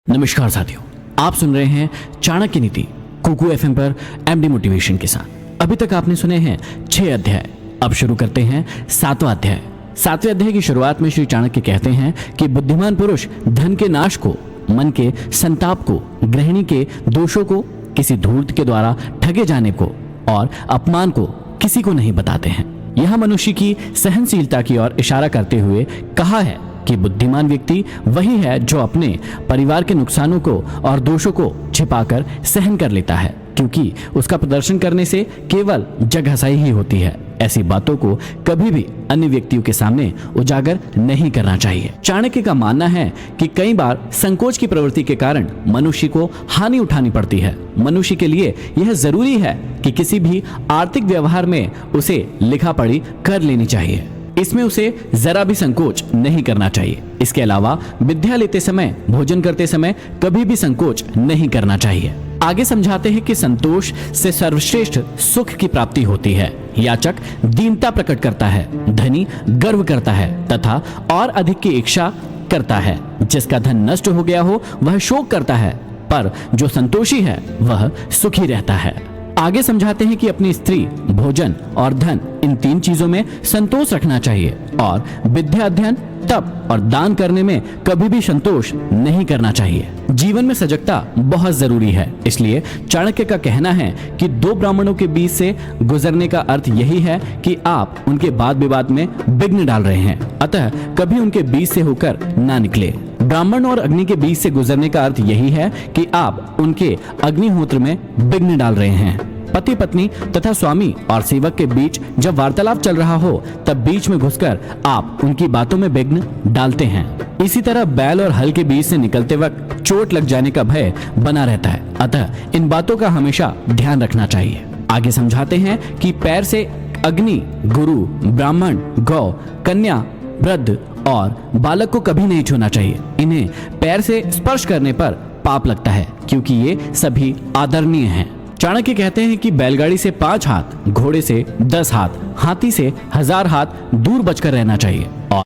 नमस्कार साथियों, आप सुन रहे हैं चाणक्य नीति कुकू एफएम पर एमडी मोटिवेशन के साथ। अभी तक आपने सुने हैं 6 अध्याय। अब शुरू करते हैं 7वां अध्याय। 7वें अध्याय की शुरुआत में श्री चाणक्य कहते हैं कि बुद्धिमान पुरुष धन के नाश को, मन के संताप को, गृहिणी के दोषों को, किसी धूर्त के द्वारा ठगे जाने को और अपमान को किसी को नहीं बताते हैं। यह मनुष्य की सहनशीलता की ओर इशारा करते हुए कहा है कि बुद्धिमान व्यक्ति वही है जो अपने परिवार के नुकसानों को और दोषों को छिपाकर सहन कर लेता है, क्योंकि उसका प्रदर्शन करने से केवल जगहसाई ही होती है। ऐसी बातों को कभी भी अन्य व्यक्तियों के सामने उजागर नहीं करना चाहिए। चाणक्य का मानना है कि कई बार संकोच की प्रवृत्ति के कारण मनुष्य को हानि उठानी पड़ती है। मनुष्य के लिए यह जरूरी है कि किसी भी आर्थिक व्यवहार में उसे लिखा पढ़ी कर लेनी चाहिए। इसमें उसे जरा भी संकोच नहीं करना चाहिए। इसके अलावा विद्या लेते समय, भोजन करते समय कभी भी संकोच नहीं करना चाहिए। आगे समझाते हैं कि संतोष से सर्वश्रेष्ठ सुख की प्राप्ति होती है। याचक दीनता प्रकट करता है, धनी गर्व करता है तथा और अधिक की इच्छा करता है। जिसका धन नष्ट हो गया हो वह शोक करता है, पर जो संतोषी है वह सुखी रहता है। आगे समझाते हैं कि अपनी स्त्री, भोजन और धन, इन 3 चीजों में संतोष रखना चाहिए और विद्या, अध्ययन, तप और दान करने में कभी भी संतोष नहीं करना चाहिए। जीवन में सजगता बहुत जरूरी है। इसलिए चाणक्य का कहना है कि 2 ब्राह्मणों के बीच से गुजरने का अर्थ यही है कि आप उनके वाद विवाद में विघ्न डाल रहे हैं, अतः कभी उनके बीच से होकर ना निकले। ब्राह्मण और अग्नि के बीच से गुजरने का अर्थ यही है कि आप उनके अग्निहोत्र में विघ्न डाल रहे हैं। पति पत्नी तथा स्वामी और सेवक के बीच जब वार्तालाप चल रहा हो तब बीच में घुसकर आप उनकी बातों में विघ्न डालते हैं। इसी तरह बैल और हल के बीच से निकलते वक्त चोट लग जाने का भय बना रहता है, अतः इन बातों का हमेशा ध्यान रखना चाहिए। आगे समझाते हैं कि पैर से अग्नि, गुरु, ब्राह्मण, गौ, कन्या, वृद्ध और बालक को कभी नहीं छूना चाहिए। इन्हें पैर से स्पर्श करने पर पाप लगता है, क्योंकि ये सभी आदरणीय हैं। चाणक्य कहते हैं कि बैलगाड़ी से 5 हाथ, घोड़े से 10 हाथ, हाथी से 1000 हाथ दूर बचकर रहना चाहिए और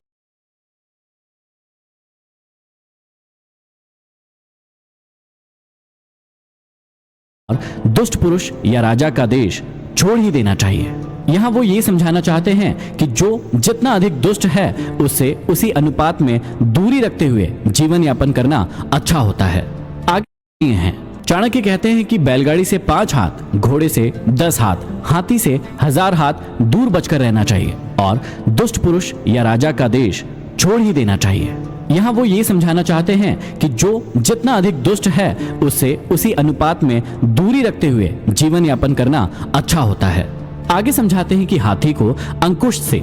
दुष्ट पुरुष या राजा का देश छोड़ ही देना चाहिए। यहाँ वो ये समझाना चाहते हैं कि जो जितना अधिक दुष्ट है उससे उसी अनुपात में दूरी रखते हुए जीवन यापन करना अच्छा होता है। आगे हैं चाणक्य कहते हैं कि बैलगाड़ी से 5 हाथ, घोड़े से 10 हाथ, हाथी से 1000 हाथ दूर बचकर रहना चाहिए और दुष्ट पुरुष या राजा का देश छोड़ ही देना चाहिए। यहाँ वो ये समझाना चाहते हैं कि जो जितना अधिक दुष्ट है उससे उसी अनुपात में दूरी रखते हुए जीवन यापन करना अच्छा होता है। आगे समझाते हैं कि हाथी को अंकुश से,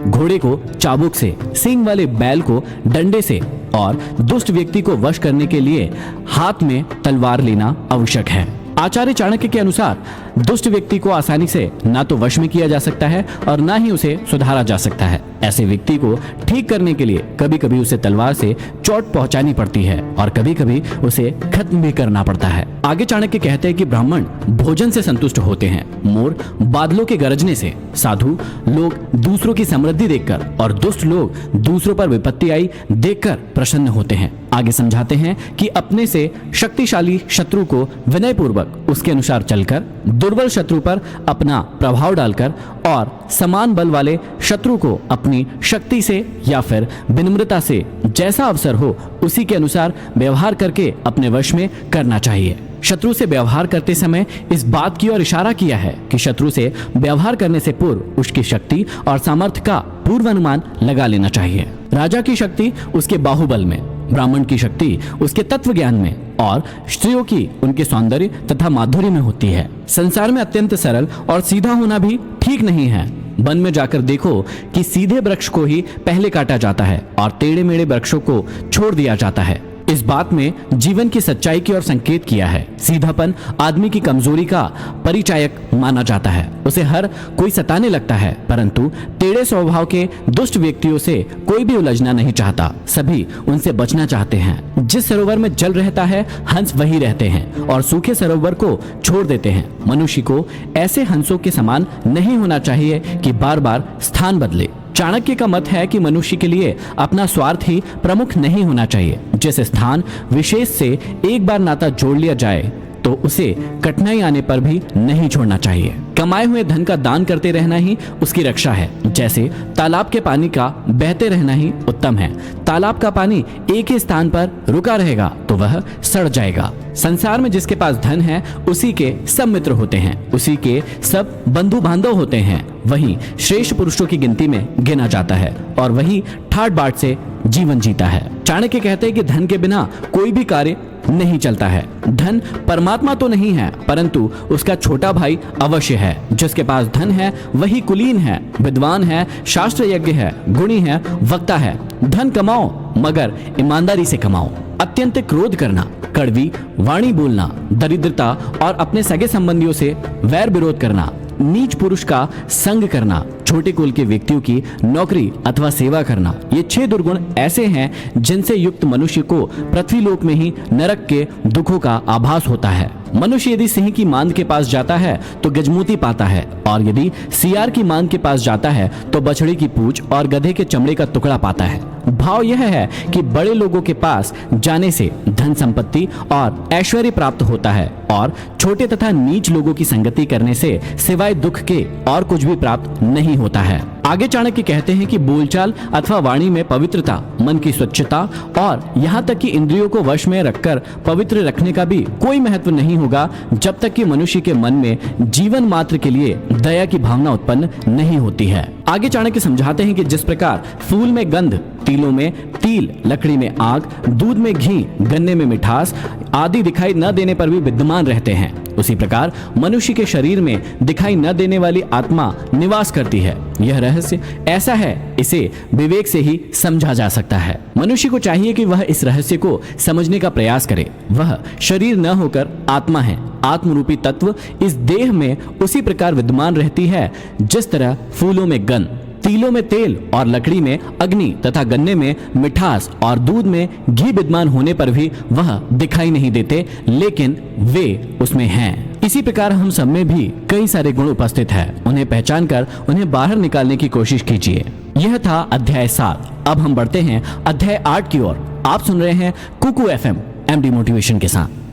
घोड़े को चाबुक से, सींग वाले बैल को डंडे से और दुष्ट व्यक्ति को वश करने के लिए हाथ में तलवार लेना आवश्यक है। आचार्य चाणक्य के अनुसार दुष्ट व्यक्ति को आसानी से ना तो वश में किया जा सकता है और ना ही उसे सुधारा जा सकता है। ऐसे व्यक्ति को ठीक करने के लिए कभी कभी उसे तलवार से चोट पहुंचानी पड़ती है और कभी कभी उसे खत्म भी करना पड़ता है। आगे चाणक्य कहते हैं कि ब्राह्मण भोजन से संतुष्ट होते हैं, मोर बादलों के गरजने से, साधु लोग दूसरों की समृद्धि देखकर और दुष्ट लोग दूसरों पर विपत्ति आई देखकर प्रसन्न होते हैं। आगे समझाते हैं कि अपने से शक्तिशाली शत्रु को विनय पूर्वक उसके अनुसार चलकर, दुर्बल शत्रु पर अपना प्रभाव डालकर और समान बल वाले शत्रु को अपनी शक्ति से या फिर विनम्रता से जैसा अवसर हो उसी के अनुसार व्यवहार करके अपने वश में करना चाहिए। शत्रु से व्यवहार करते समय इस बात की ओर इशारा किया है कि शत्रु से व्यवहार करने से पूर्व उसकी शक्ति और सामर्थ्य का पूर्वानुमान लगा लेना चाहिए। राजा की शक्ति उसके बाहुबल में, ब्राह्मण की शक्ति उसके तत्व ज्ञान में और स्त्रियों की उनके सौंदर्य तथा माधुर्य में होती है। संसार में अत्यंत सरल और सीधा होना भी ठीक नहीं है। वन में जाकर देखो कि सीधे वृक्ष को ही पहले काटा जाता है और टेढ़े मेढ़े वृक्षों को छोड़ दिया जाता है। इस बात में जीवन की सच्चाई की ओर संकेत किया है। सीधापन आदमी की कमजोरी का परिचायक माना जाता है। उसे हर कोई सताने लगता है, परंतु टेढ़े स्वभाव के दुष्ट व्यक्तियों से कोई भी उलझना नहीं चाहता। सभी उनसे बचना चाहते हैं। जिस सरोवर में जल रहता है हंस वही रहते हैं और सूखे सरोवर को छोड़ देते हैं। मनुष्य को ऐसे हंसों के समान नहीं होना चाहिए कि बार बार स्थान बदले। चाणक्य का मत है कि मनुष्य के लिए अपना स्वार्थ ही प्रमुख नहीं होना चाहिए। जिस स्थान विशेष से एक बार नाता जोड़ लिया जाए तो उसे कठिनाई आने पर भी नहीं छोड़ना चाहिए। कमाए हुए धन का दान करते रहना ही उसकी रक्षा है। जैसे तालाब के पानी का बहते रहना ही उत्तम है। तालाब का पानी एक ही स्थान पर रुका रहेगा तो वह सड़ जाएगा। संसार में जिसके पास धन है उसी के सब मित्र होते हैं, उसी के सब बंधु बांधव होते हैं। वही श्रेष्ठ पुरुषों की गिनती में गिना जाता है और वही ठाट बाट से जीवन जीता है। चाणक्य कहते हैं कि धन के बिना कोई भी कार्य नहीं चलता है। धन परमात्मा तो नहीं है परंतु उसका छोटा भाई अवश्य है। जिसके पास धन है वही कुलीन है, विद्वान है, शास्त्र यज्ञ है, गुणी है, वक्ता है। धन कमाओ मगर ईमानदारी से कमाओ। अत्यंत क्रोध करना, कड़वी वाणी बोलना, दरिद्रता और अपने सगे संबंधियों से वैर विरोध करना, नीच पुरुष का संग करना, छोटे कुल के व्यक्तियों की नौकरी अथवा सेवा करना, ये 6 दुर्गुण ऐसे हैं जिनसे युक्त मनुष्य को पृथ्वीलोक में ही नरक के दुखों का आभास होता है। मनुष्य यदि सिंह की मांद के पास जाता है तो गजमोती पाता है और यदि सियार की मांद के पास जाता है तो बछड़े की पूंछ और गधे के चमड़े का टुकड़ा पाता है। भाव यह है कि बड़े लोगों के पास जाने से धन संपत्ति और ऐश्वर्य प्राप्त होता है और छोटे तथा नीच लोगों की संगति करने से सिवाय दुख के और कुछ भी प्राप्त नहीं होता है। आगे चाणक्य कहते हैं कि बोलचाल अथवा वाणी में पवित्रता, मन की स्वच्छता और यहाँ तक कि इंद्रियों को वश में रखकर पवित्र रखने का भी कोई महत्व नहीं होगा जब तक कि मनुष्य के मन में जीवन मात्र के लिए दया की भावना उत्पन्न नहीं होती है। आगे चाणक्य समझाते हैं कि जिस प्रकार फूल में गंध, तिलों में तिल, लकड़ी में आग, दूध में घी, गन्ने में मिठास आदि दिखाई न देने पर भी विद्यमान रहते हैं, उसी प्रकार मनुष्य के शरीर में दिखाई न देने वाली आत्मा निवास करती है। यह रहस्य ऐसा है, इसे विवेक से ही समझा जा सकता है। मनुष्य को चाहिए कि वह इस रहस्य को समझने का प्रयास करे। वह शरीर न होकर आत्मा है। आत्मरूपी तत्व इस देह में उसी प्रकार विद्यमान रहती है जिस तरह फूलों में गंध, तिलों में तेल और लकड़ी में अग्नि तथा गन्ने में मिठास और दूध में घी विद्यमान होने पर भी वह दिखाई नहीं देते, लेकिन वे उसमें हैं। इसी प्रकार हम सब में भी कई सारे गुण उपस्थित हैं। उन्हें पहचान कर उन्हें बाहर निकालने की कोशिश कीजिए। यह था अध्याय 7। अब हम बढ़ते हैं अध्याय 8 की ओर। आप सुन रहे हैं कुकू FM MD मोटिवेशन के साथ।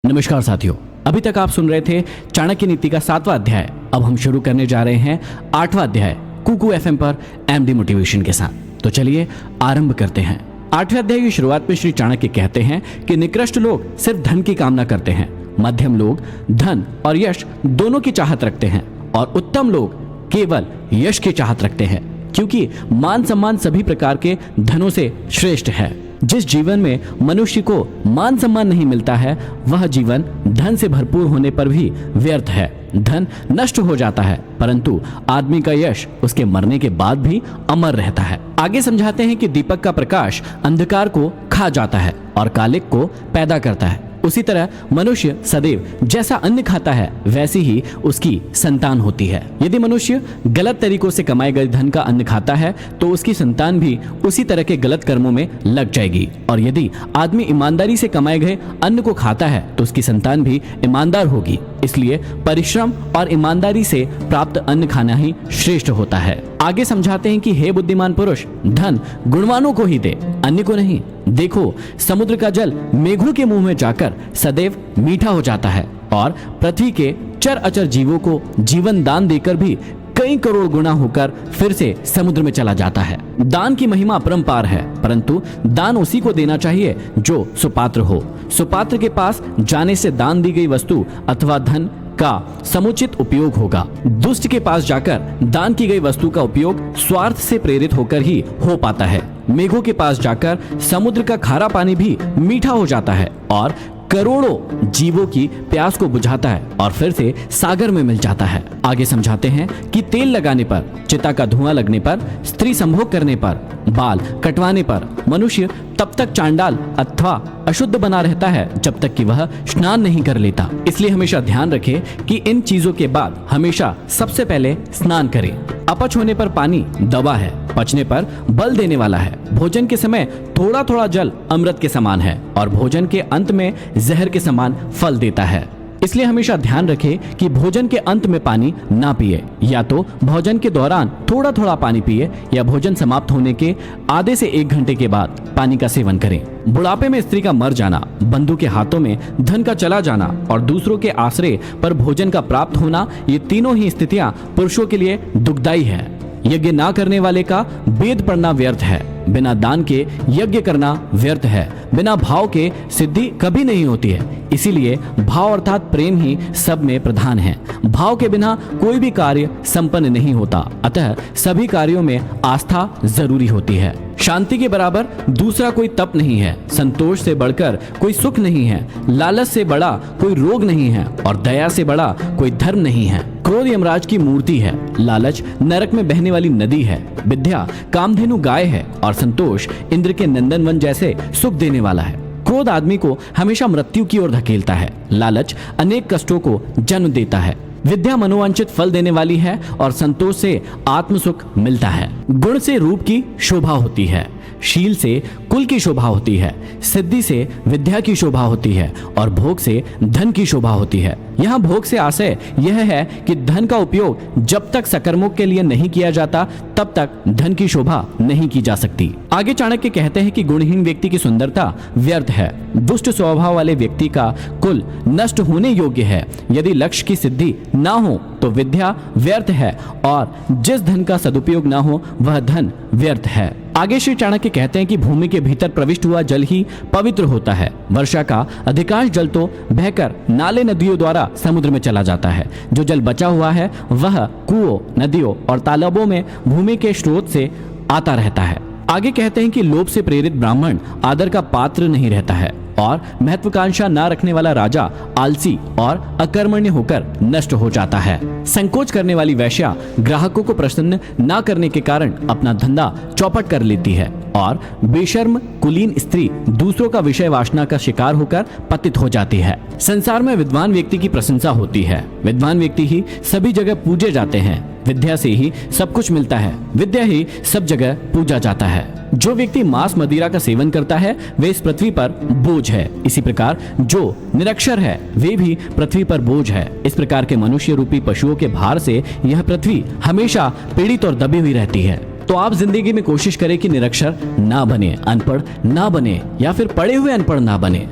नमस्कार साथियों, अभी तक आप सुन रहे थे चाणक्य नीति का 7वां अध्याय। अब हम शुरू करने जा रहे हैं 8वां अध्याय कुकू FM पर MD मोटिवेशन के साथ। तो चलिए आरंभ करते हैं। 8वें अध्याय की शुरुआत में श्री चाणक्य कहते हैं कि निकृष्ट लोग सिर्फ धन की कामना करते हैं, मध्यम लोग धन और यश दोनों की चाहत रखते हैं और उत्तम लोग केवल यश की चाहत रखते हैं, क्योंकि मान सम्मान सभी प्रकार के धनों से श्रेष्ठ है। जिस जीवन में मनुष्य को मान सम्मान नहीं मिलता है वह जीवन धन से भरपूर होने पर भी व्यर्थ है। धन नष्ट हो जाता है परंतु आदमी का यश उसके मरने के बाद भी अमर रहता है। आगे समझाते हैं कि दीपक का प्रकाश अंधकार को खा जाता है और कालिक को पैदा करता है। उसी तरह मनुष्य सदैव जैसा अन्न खाता है वैसी ही उसकी संतान होती है। यदि मनुष्य गलत तरीकों से कमाए गए धन का अन्न खाता है तो उसकी संतान भी उसी तरह के गलत कर्मों में लग जाएगी, और यदि आदमी ईमानदारी से कमाए गए अन्न को खाता है तो उसकी संतान भी ईमानदार होगी। इसलिए परिश्रम और ईमानदारी से प्राप्त अन्न खाना ही श्रेष्ठ होता है। आगे समझाते हैं कि हे बुद्धिमान पुरुष, धन गुणवानों को ही दे, अन्य को नहीं। देखो, समुद्र का जल मेघों के मुंह में जाकर सदैव मीठा हो जाता है और पृथ्वी के चर अचर जीवों को जीवन दान देकर भी कई करोड़ गुना होकर फिर से समुद्र में चला जाता है। दान की महिमा अपरंपार है, परंतु दान उसी को देना चाहिए जो सुपात्र हो। सुपात्र के पास जाने से दान दी गई वस्तु अथवा धन का समुचित उपयोग होगा। दुष्ट के पास जाकर दान की गई वस्तु का उपयोग स्वार्थ से प्रेरित होकर ही हो पाता है। मेघों के पास जाकर समुद्र का खारा पानी भी मीठा हो जाता है और करोड़ों जीवों की प्यास को बुझाता है और फिर से सागर में मिल जाता है। आगे समझाते हैं कि तेल लगाने पर, चिता का धुआं लगने पर, स्त्री संभोग करने पर, बाल कटवाने पर मनुष्य तब तक चांडाल अथवा अशुद्ध बना रहता है जब तक कि वह स्नान नहीं कर लेता। इसलिए हमेशा ध्यान रखें कि इन चीजों के बाद हमेशा सबसे पहले स्नान करें। अपच होने पर पानी दवा है, पचने पर बल देने वाला है। भोजन के समय थोड़ा थोड़ा जल अमृत के समान है और भोजन के अंत में जहर के समान फल देता है। इसलिए हमेशा ध्यान रखें कि भोजन के अंत में पानी ना पिए, या तो भोजन के दौरान थोड़ा थोड़ा पानी पिए या भोजन समाप्त होने के आधे से 1 घंटे के बाद पानी का सेवन करें। बुढ़ापे में स्त्री का मर जाना, बंधु के हाथों में धन का चला जाना और दूसरों के आश्रय पर भोजन का प्राप्त होना, ये तीनों ही स्थितियां पुरुषों के लिए दुखदायी है। यज्ञ ना करने वाले का वेद पढ़ना व्यर्थ है, बिना दान के यज्ञ करना व्यर्थ है, बिना भाव के सिद्धि कभी नहीं होती है। इसीलिए भाव अर्थात प्रेम ही सब में प्रधान है। भाव के बिना कोई भी कार्य संपन्न नहीं होता, अतः सभी कार्यों में आस्था जरूरी होती है। शांति के बराबर दूसरा कोई तप नहीं है, संतोष से बढ़कर कोई सुख नहीं है, लालच से बड़ा कोई रोग नहीं है और दया से बड़ा कोई धर्म नहीं है। क्रोध यमराज की मूर्ति है, लालच नरक में बहने वाली नदी है, विद्या कामधेनु गाय है और संतोष इंद्र के नंदनवन जैसे सुख देने वाला है। क्रोध आदमी को हमेशा मृत्यु की ओर धकेलता है, लालच अनेक कष्टों को जन्म देता है, विद्या मनोवांछित फल देने वाली है और संतोष से आत्म सुख मिलता है। गुण से रूप की शोभा होती है, शील से कुल की शोभा होती है, सिद्धि से विद्या की शोभा होती है और भोग से धन की शोभा होती है। यहाँ भोग से आशय यह है कि धन का उपयोग जब तक सकर्मों के लिए नहीं किया जाता तब तक धन की शोभा नहीं की जा सकती। आगे चाणक्य कहते हैं कि गुणहीन व्यक्ति की सुंदरता व्यर्थ है, दुष्ट स्वभाव वाले व्यक्ति का कुल नष्ट होने योग्य है। यदि लक्ष्य की सिद्धि ना हो तो विद्या व्यर्थ है और जिस धन का सदुपयोग ना हो वह धन व्यर्थ है। आगे श्री चाणक्य कहते हैं कि भूमि के भीतर प्रविष्ट हुआ जल ही पवित्र होता है। वर्षा का अधिकांश जल तो बहकर नाले नदियों द्वारा समुद्र में चला जाता है। जो जल बचा हुआ है वह कुओं, नदियों और तालाबों में भूमि के स्रोत से आता रहता है। आगे कहते हैं कि लोभ से प्रेरित ब्राह्मण आदर का पात्र नहीं रहता है और महत्वाकांक्षा न रखने वाला राजा आलसी और अकर्मण्य होकर नष्ट हो जाता है। संकोच करने वाली वेश्या ग्राहकों को प्रसन्न न करने के कारण अपना धंधा चौपट कर लेती है और बेशर्म कुलीन स्त्री दूसरों का विषय वासना का शिकार होकर पतित हो जाती है। संसार में विद्वान व्यक्ति की प्रशंसा होती है, विद्वान व्यक्ति ही सभी जगह पूजे जाते हैं, विद्या से ही सब कुछ मिलता है, विद्या ही सब जगह पूजा जाता है। जो व्यक्ति मांस मदिरा का सेवन करता है वे इस पृथ्वी पर बोझ है, इसी प्रकार जो निरक्षर है वे भी पृथ्वी पर बोझ है। इस प्रकार के मनुष्य रूपी पशुओं के भार से यह पृथ्वी हमेशा पीड़ित और दबी हुई रहती है। तो आप जिंदगी में कोशिश करें कि निरक्षर ना बने, अनपढ़ ना बने या फिर पढ़े हुए अनपढ़ ना बने।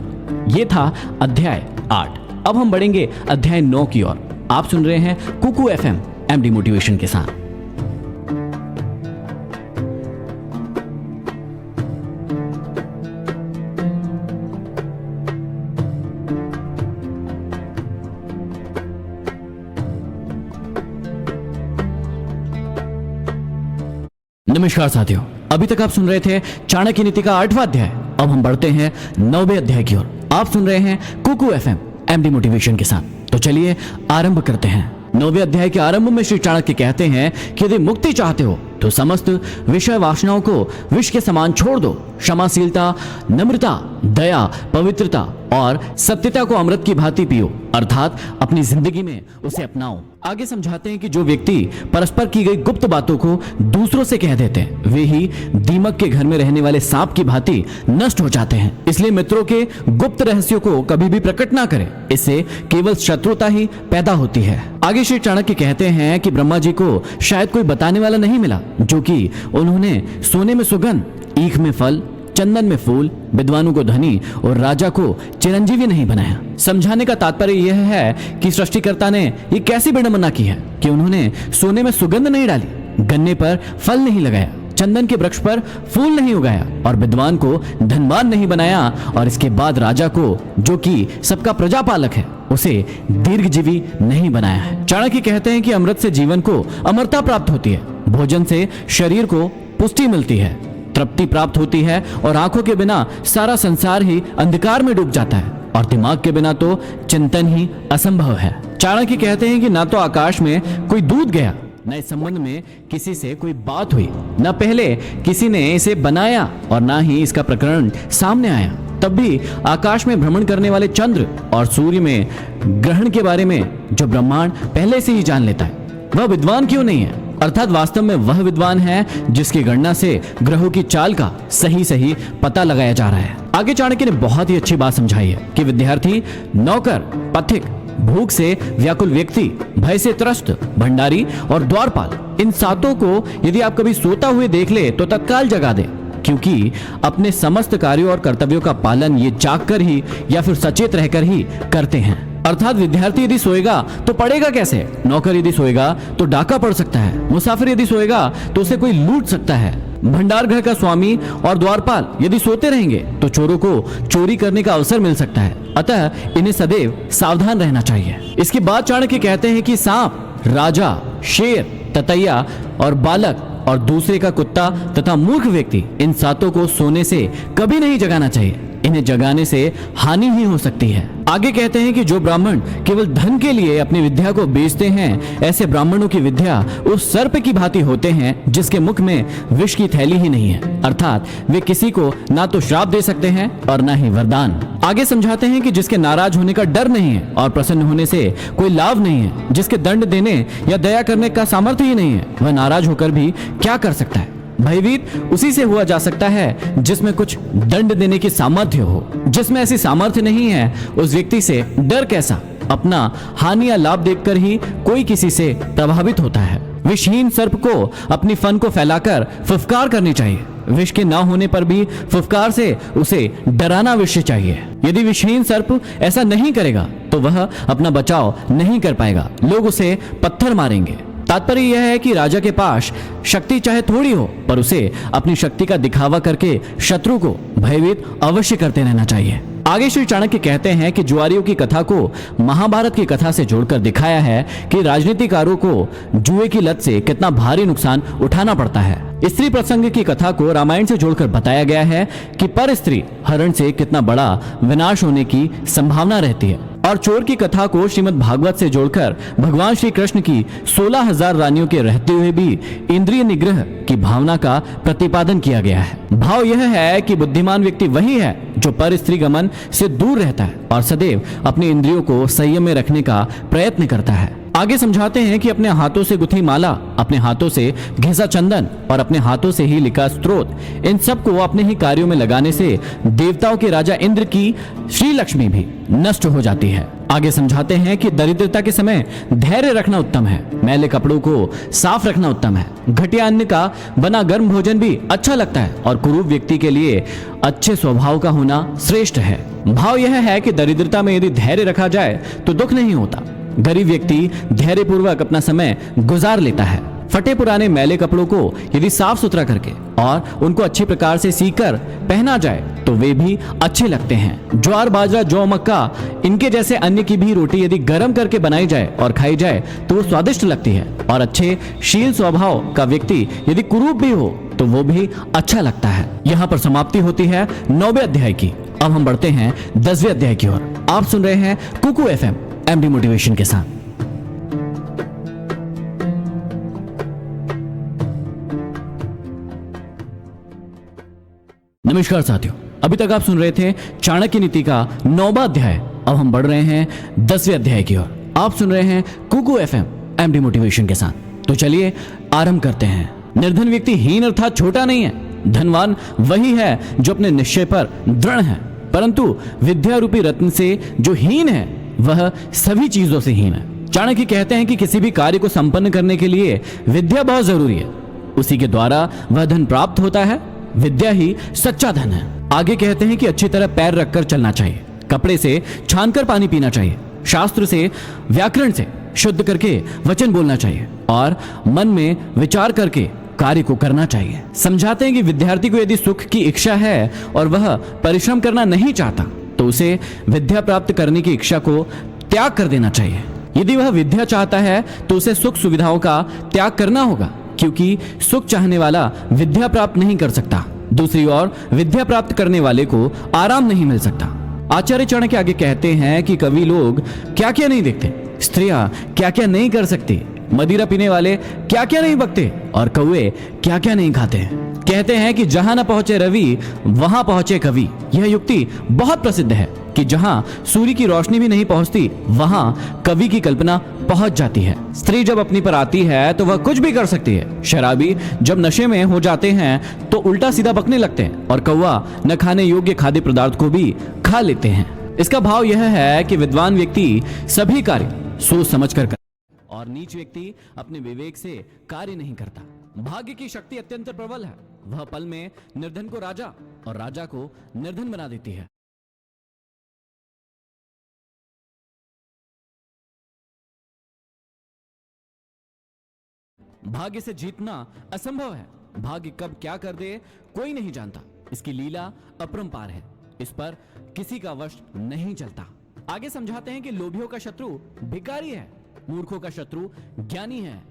ये था अध्याय 8। अब हम बढ़ेंगे अध्याय 9 की ओर। आप सुन रहे हैं कुकू FM MD मोटिवेशन के साथ। नमस्कार साथियों, अभी तक आप सुन रहे थे चाणक्य नीति का 8वां अध्याय। अब हम बढ़ते हैं 9वें अध्याय की ओर। आप सुन रहे हैं कुकू FM MD मोटिवेशन के साथ। तो चलिए आरंभ करते हैं। 9वें अध्याय के आरंभ में श्री चाणक्य कहते हैं कि यदि मुक्ति चाहते हो तो समस्त विषय वासनाओं को विष के समान छोड़ दो। क्षमाशीलता, नम्रता, दया, पवित्रता और सत्यता को अमृत की भांति पियो, अर्थात अपनी जिंदगी में उसे अपनाओ। आगे समझाते हैं कि जो व्यक्ति परस्पर की गई गुप्त बातों को दूसरों से कह देते हैं वे ही दीमक के घर में रहने वाले सांप की भांति नष्ट हो जाते हैं। इसलिए मित्रों के गुप्त रहस्यों को कभी भी प्रकट ना करें, इससे केवल शत्रुता ही पैदा होती है। आगे श्री चाणक्य कहते हैं कि ब्रह्मा जी को शायद कोई बताने वाला नहीं मिला, जो कि उन्होंने सोने में सुगंध, ईख में फल, चंदन में फूल, विद्वानों को धनी और राजा को चिरंजीवी नहीं बनाया। समझाने का तात्पर्य यह है कि सृष्टिकर्ता ने ये कैसी विडंबना की है कि उन्होंने सोने में सुगंध नहीं डाली, गन्ने पर फल नहीं लगाया, चंदन के वृक्ष पर फूल नहीं उगाया और विद्वान को धनवान नहीं बनाया और इसके बाद राजा को, जो कि सबका प्रजापालक है, उसे दीर्घजीवी नहीं बनाया है। चाणक्य कहते हैं कि अमृत से जीवन को अमरता प्राप्त होती है, भोजन से शरीर को पुष्टि मिलती है, तृप्ति प्राप्त होती है और आंखों के बिना सारा संसार ही अंधकार में डूब जाता है और दिमाग के बिना तो चिंतन ही असंभव है। चाणक्य कहते हैं कि ना तो आकाश में कोई दूत गया, न इस संबंध में किसी से कोई बात हुई, न पहले किसी ने इसे बनाया और ना ही इसका प्रकरण सामने आया। तब भी आकाश में भ्रमण करने वाले चंद्र और सूर्य में ग्रहण के बारे में जो ब्रह्मांड पहले से ही जान लेता है, वह विद्वान क्यों नहीं है? अर्थात वास्तव में वह विद्वान है जिसकी गणना से ग्रहों की चाल का सही सही पता लगाया जा रहा है। आगे चाणक्य ने बहुत ही अच्छी बात समझाई है कि विद्यार्थी, नौकर, पथिक, भूख से व्याकुल व्यक्ति, भय से त्रस्त भंडारी और द्वारपाल, इन सातों को यदि आप कभी सोता हुए देख ले तो तत्काल जगा दे, क्योंकि अपने समस्त कार्यों और कर्तव्यों का पालन ये जाग कर ही या फिर सचेत रहकर ही करते हैं। अर्थात विद्यार्थी यदि सोएगा तो पढ़ेगा कैसे, नौकर यदि सोएगा तो डाका पड़ सकता है, मुसाफिर यदि सोएगा तो उसे कोई लूट सकता है, भंडार गृह का स्वामी और द्वारपाल यदि सोते रहेंगे तो चोरों को चोरी करने का अवसर मिल सकता है। अतः इन्हें सदैव सावधान रहना चाहिए। इसके बाद चाणक्य कहते हैं कि सांप, राजा, शेर, ततैया और बालक और दूसरे का कुत्ता तथा मूर्ख व्यक्ति, इन सातों को सोने से कभी नहीं जगाना चाहिए। इन्हें जगाने से हानि ही हो सकती है। आगे कहते हैं कि जो ब्राह्मण केवल धन के लिए अपनी विद्या को बेचते हैं, ऐसे ब्राह्मणों की विद्या उस सर्प की भांति होते हैं जिसके मुख में विष की थैली ही नहीं है। अर्थात वे किसी को ना तो श्राप दे सकते हैं और ना ही वरदान। आगे समझाते हैं कि जिसके नाराज होने का डर नहीं है और प्रसन्न होने से कोई लाभ नहीं है, जिसके दंड देने या दया करने का सामर्थ्य ही नहीं है, वह नाराज होकर भी क्या कर सकता है। भयभीत उसी से हुआ जा सकता है जिसमें कुछ दंड देने की सामर्थ्य हो। जिसमें ऐसी सामर्थ्य नहीं है, उस व्यक्ति से डर कैसा। अपना हानि या लाभ देखकर ही कोई किसी से प्रभावित होता है। विषहीन सर्प को अपनी फन को फैलाकर फुफकार करनी चाहिए। विष के ना होने पर भी फुफकार से उसे डराना अवश्य चाहिए। यदि विषहीन सर्प ऐसा नहीं करेगा तो वह अपना बचाव नहीं कर पाएगा, लोग उसे पत्थर मारेंगे। तात्पर्य यह है कि राजा के पास शक्ति चाहे थोड़ी हो, पर उसे अपनी शक्ति का दिखावा करके शत्रु को भयभीत अवश्य करते रहना चाहिए। आगे श्री चाणक्य कहते हैं कि जुआरियों की कथा को महाभारत की कथा से जोड़कर दिखाया है कि राजनीतिकारों को जुए की लत से कितना भारी नुकसान उठाना पड़ता है। स्त्री प्रसंग की कथा को रामायण से जोड़कर बताया गया है कि पर स्त्री हरण से कितना बड़ा विनाश होने की संभावना रहती है। और चोर की कथा को श्रीमद् भागवत से जोड़कर भगवान श्री कृष्ण की 16,000 रानियों के रहते हुए भी इंद्रिय निग्रह की भावना का प्रतिपादन किया गया है। भाव यह है कि बुद्धिमान व्यक्ति वही है जो पर स्त्री गमन से दूर रहता है और सदैव अपनी इंद्रियों को संयम में रखने का प्रयत्न करता है। आगे समझाते हैं कि अपने हाथों से गुथी माला, अपने हाथों से घिसा चंदन और अपने हाथों से ही लिखा स्तोत्र, इन सब को अपने ही कार्यों में लगाने से देवताओं के राजा इंद्र की श्री लक्ष्मी भी नष्ट हो जाती है। आगे समझाते हैं कि दरिद्रता के समय धैर्य रखना उत्तम है, मैले कपड़ों को साफ रखना उत्तम है, घटिया अन्न का बना गर्म भोजन भी अच्छा लगता है और कुरूप व्यक्ति के लिए अच्छे स्वभाव का होना श्रेष्ठ है। भाव यह है कि दरिद्रता में यदि धैर्य रखा जाए तो दुख नहीं होता। गरीब व्यक्ति धैर्यपूर्वक अपना समय गुजार लेता है। फटे पुराने मैले कपड़ों को यदि साफ सुथरा करके और उनको अच्छी प्रकार से सीकर पहना जाए तो वे भी अच्छे लगते हैं। ज्वार, बाजरा, जौ, मक्का, इनके जैसे अन्य की भी रोटी यदि गर्म करके बनाई जाए और खाई जाए तो वो स्वादिष्ट लगती है। और अच्छे शील स्वभाव का व्यक्ति यदि कुरूप भी हो तो वो भी अच्छा लगता है। यहाँ पर समाप्ति होती है 9वें अध्याय की। अब हम बढ़ते हैं 10वें अध्याय की ओर। आप सुन रहे हैं कुकू एफएम एमडी मोटिवेशन के साथ। नमस्कार साथियों, अभी तक आप सुन रहे थे चाणक्य नीति का 9वां अध्याय। अब हम बढ़ रहे हैं 10वें अध्याय की ओर। आप सुन रहे हैं कुकू एफएम एमडी मोटिवेशन के साथ। तो चलिए आरंभ करते हैं। निर्धन व्यक्ति हीन अर्थात छोटा नहीं है। धनवान वही है जो अपने निश्चय पर दृढ़ है, परंतु विद्या रूपी रत्न से जो हीन है वह सभी चीजों से हीन है। चाणक्य कहते हैं कि किसी भी कार्य को संपन्न करने के लिए विद्या बहुत जरूरी है, उसी के द्वारा वह धन प्राप्त होता है। विद्या ही सच्चा धन है। आगे कहते हैं कि अच्छी तरह पैर रखकर चलना चाहिए, कपड़े से छानकर पानी पीना चाहिए, शास्त्र से व्याकरण से शुद्ध करके वचन बोलना चाहिए और मन में विचार करके कार्य को करना चाहिए। समझाते हैं कि विद्यार्थी को यदि सुख की इच्छा है और वह परिश्रम करना नहीं चाहता तो उसे विद्या प्राप्त करने की इच्छा को त्याग कर देना चाहिए। यदि वह विद्या चाहता है तो उसे सुख सुविधाओं का त्याग करना होगा, क्योंकि सुख चाहने वाला विद्या प्राप्त नहीं कर सकता। दूसरी ओर विद्या प्राप्त करने वाले को आराम नहीं मिल सकता। आचार्य चाणक्य आगे कहते हैं कि कवि लोग क्या क्या नहीं देखते, स्त्रियां क्या क्या नहीं कर सकती, मदिरा पीने वाले क्या क्या नहीं बकते और कौवे क्या क्या नहीं खाते। कहते हैं कि जहां न पहुंचे रवि वहां पहुंचे कवि। यह युक्ति बहुत प्रसिद्ध है कि जहां सूर्य की रोशनी भी नहीं पहुंचती वहां कवि की कल्पना पहुंच जाती है। स्त्री जब अपनी पर आती है तो वह कुछ भी कर सकती है। शराबी जब नशे में हो जाते हैं तो उल्टा सीधा बकने लगते हैं और कौवा न खाने योग्य खाद्य पदार्थ को भी खा लेते हैं। इसका भाव यह है कि विद्वान व्यक्ति सभी कार्य सोच समझ कर और नीच व्यक्ति अपने विवेक से कार्य नहीं करता। भाग्य की शक्ति अत्यंत प्रबल है। वह पल में निर्धन को राजा और राजा को निर्धन बना देती है। भाग्य से जीतना असंभव है। भाग्य कब क्या कर दे कोई नहीं जानता। इसकी लीला अपरंपार है। इस पर किसी का वश नहीं चलता। आगे समझाते हैं कि लोभियों का शत्रु भिखारी है, मूर्खों का शत्रु ज्ञानी है,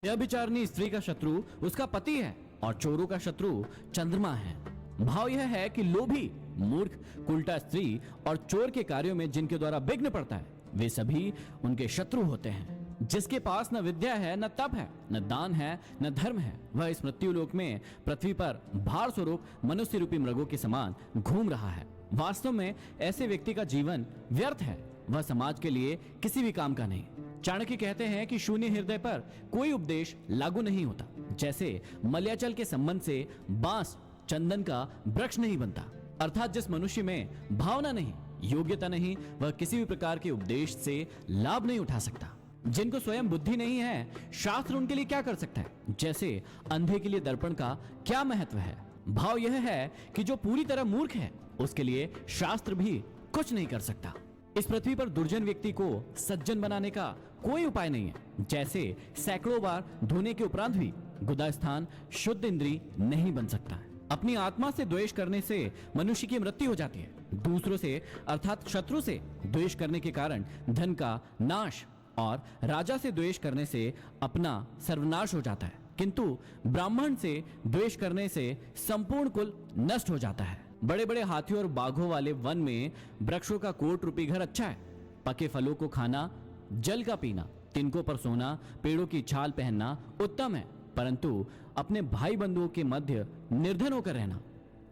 व्यभिचारिणी स्त्री का शत्रु उसका पति है और चोरों का शत्रु चंद्रमा है। भाव यह है कि लोभी, मूर्ख, उल्टा स्त्री और चोर के कार्यों में जिनके द्वारा विघ्न पड़ता है वे सभी उनके शत्रु होते हैं। जिसके पास न विद्या है, न तप है, न दान है, न धर्म है, वह इस मृत्यु लोक में पृथ्वी पर भार स्वरूप मनुष्य रूपी मृगों के समान घूम रहा है। वास्तव में ऐसे व्यक्ति का जीवन व्यर्थ है। वह समाज के लिए किसी भी काम का नहीं। चाणक्य कहते हैं कि शून्य हृदय पर कोई उपदेश लागू नहीं होता। जैसे मलयाचल के संबंध से बांस चंदन का वृक्ष नहीं बनता। अर्थात जिस मनुष्य में भावना नहीं, योग्यता नहीं, वह किसी भी प्रकार के उपदेश से लाभ नहीं उठा सकता। जिनको स्वयं बुद्धि नहीं है, शास्त्र उनके लिए क्या कर सकता है। जैसे अंधे के लिए दर्पण का क्या महत्व है। भाव यह है कि जो पूरी तरह मूर्ख है उसके लिए शास्त्र भी कुछ नहीं कर सकता। इस पृथ्वी पर दुर्जन व्यक्ति को सज्जन बनाने का कोई उपाय नहीं है। जैसे सैकड़ों बार धोने के उपरांत भी गुदा स्थान शुद्ध इंद्री नहीं बन सकता है। अपनी आत्मा से द्वेष करने से मनुष्य की मृत्यु हो जाती है। दूसरों से अर्थात शत्रु से द्वेष करने के कारण धन का नाश और राजा से द्वेष करने से अपना सर्वनाश हो जाता है। किंतु ब्राह्मण से द्वेष करने से संपूर्ण कुल नष्ट हो जाता है। बड़े बड़े हाथियों और बाघों वाले वन में वृक्षों का कोट रूपी घर अच्छा है। पके फलों को खाना, जल का पीना, तिनकों पर सोना, पेड़ों की छाल पहनना उत्तम है, परंतु अपने भाई बंधुओं के मध्य निर्धन होकर रहना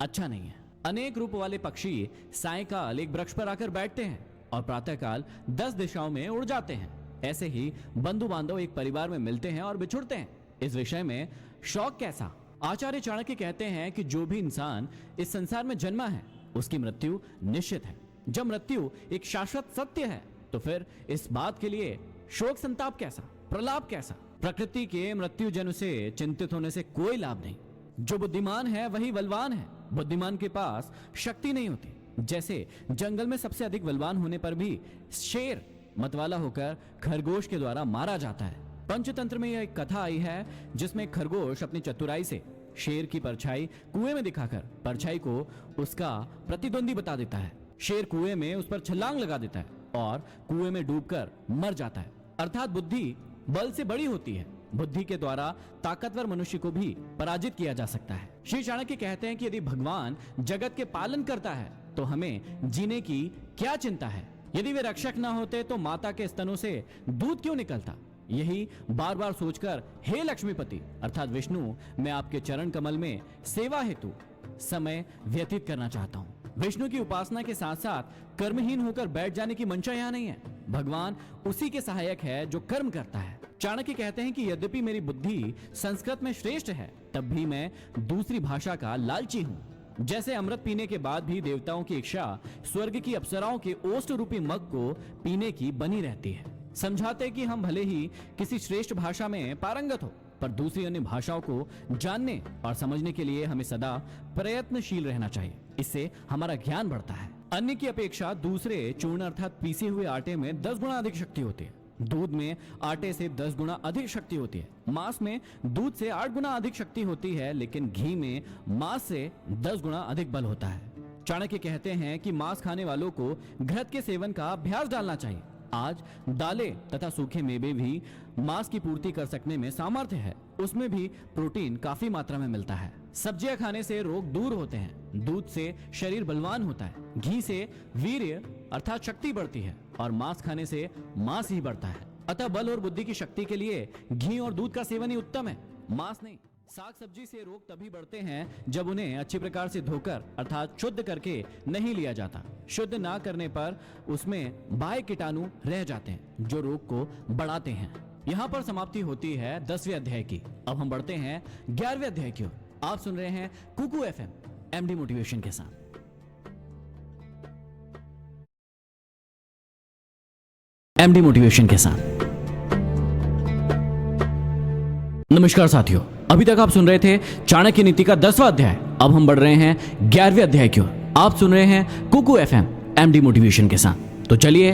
अच्छा नहीं है। अनेक रूप वाले पक्षी सायंकाल एक वृक्ष पर आकर बैठते हैं और प्रातःकाल 10 दिशाओं में उड़ जाते हैं। ऐसे ही बंधु बांधव एक परिवार में मिलते हैं और बिछुड़ते हैं। इस विषय में शौक कैसा? आचार्य चाणक्य कहते हैं कि जो भी इंसान इस संसार में जन्मा है उसकी मृत्यु निश्चित है। जब मृत्यु एक शाश्वत सत्य है तो फिर इस बात के लिए शोक संताप कैसा, प्रलाप कैसा? प्रकृति के मृत्यु जन से चिंतित होने से कोई लाभ नहीं। जो बुद्धिमान है वही बलवान है। बुद्धिमान के पास शक्ति नहीं होती। जैसे जंगल में सबसे अधिक बलवान होने पर भी शेर मतवाला होकर खरगोश के द्वारा मारा जाता है। पंचतंत्र में यह एक कथा आई है जिसमें खरगोश अपनी चतुराई से शेर की परछाई कुएं में दिखाकर परछाई को उसका प्रतिद्वंदी बता देता है। शेर कुएं में उस पर छलांग लगा देता है और कुएं में डूबकर मर जाता है। अर्थात बुद्धि बल से बड़ी होती है। बुद्धि के द्वारा ताकतवर मनुष्य को भी पराजित किया जा सकता है। श्री चाणक्य कहते हैं कि यदि भगवान जगत के पालन करता है तो हमें जीने की क्या चिंता है। यदि वे रक्षक ना होते तो माता के स्तनों से दूध क्यों निकलता। यही बार बार सोचकर हे लक्ष्मीपति अर्थात विष्णु, मैं आपके चरण कमल में सेवा हेतु समय व्यतीत करना चाहता हूँ। विष्णु की उपासना के साथ साथ कर्महीन होकर बैठ जाने की मंशा यहाँ नहीं है। भगवान उसी के सहायक है जो कर्म करता है। चाणक्य कहते हैं कि यद्यपि मेरी बुद्धि संस्कृत में श्रेष्ठ है तब भी मैं दूसरी भाषा का लालची हूँ। जैसे अमृत पीने के बाद भी देवताओं की इच्छा स्वर्ग की अप्सराओं के ओष्ठ रूपी मग को पीने की बनी रहती है। समझाते कि हम भले ही किसी श्रेष्ठ भाषा में पारंगत हो पर दूसरी अन्य भाषाओं को जानने और समझने के लिए हमें सदा प्रयत्नशील रहना चाहिए। इससे हमारा ज्ञान बढ़ता है। अन्य की अपेक्षा दूसरे चूर्ण अर्थात पीसे हुए आटे में 10 गुना अधिक शक्ति होती है। दूध में आटे से 10 गुना अधिक शक्ति होती है। मांस में दूध से 8 गुना अधिक शक्ति होती है, लेकिन घी में मांस से 10 गुना अधिक बल होता है। चाणक्य कहते हैं कि मांस खाने वालों को घृत के सेवन का अभ्यास डालना चाहिए। आज दालें तथा सूखे मेवे भी मांस की पूर्ति कर सकने में सामर्थ्य है। उसमें भी प्रोटीन काफी मात्रा में मिलता है। सब्जियां खाने से रोग दूर होते हैं। दूध से शरीर बलवान होता है। घी से वीर्य अर्थात शक्ति बढ़ती है और मांस खाने से मांस ही बढ़ता है। अतः बल और बुद्धि की शक्ति के लिए घी और दूध का सेवन ही उत्तम है, मांस नहीं। साग सब्जी से रोग तभी बढ़ते हैं जब उन्हें अच्छी प्रकार से धोकर अर्थात शुद्ध करके नहीं लिया जाता। शुद्ध ना करने पर उसमें बाह्य कीटाणु रह जाते हैं जो रोग को बढ़ाते हैं। यहाँ पर समाप्ति होती है 10वें अध्याय की। अब हम बढ़ते हैं 11वें अध्याय की ओर। आप सुन रहे हैं कुकू एफएम एमडी मोटिवेशन के साथ। एमडी मोटिवेशन के साथ नमस्कार साथियों, अभी तक आप सुन रहे थे चाणक्य नीति का 10वां अध्याय। अब हम बढ़ रहे हैं 11वें अध्याय की ओर। आप सुन रहे हैं कुकू एफएम एमडी मोटिवेशन के साथ। तो चलिए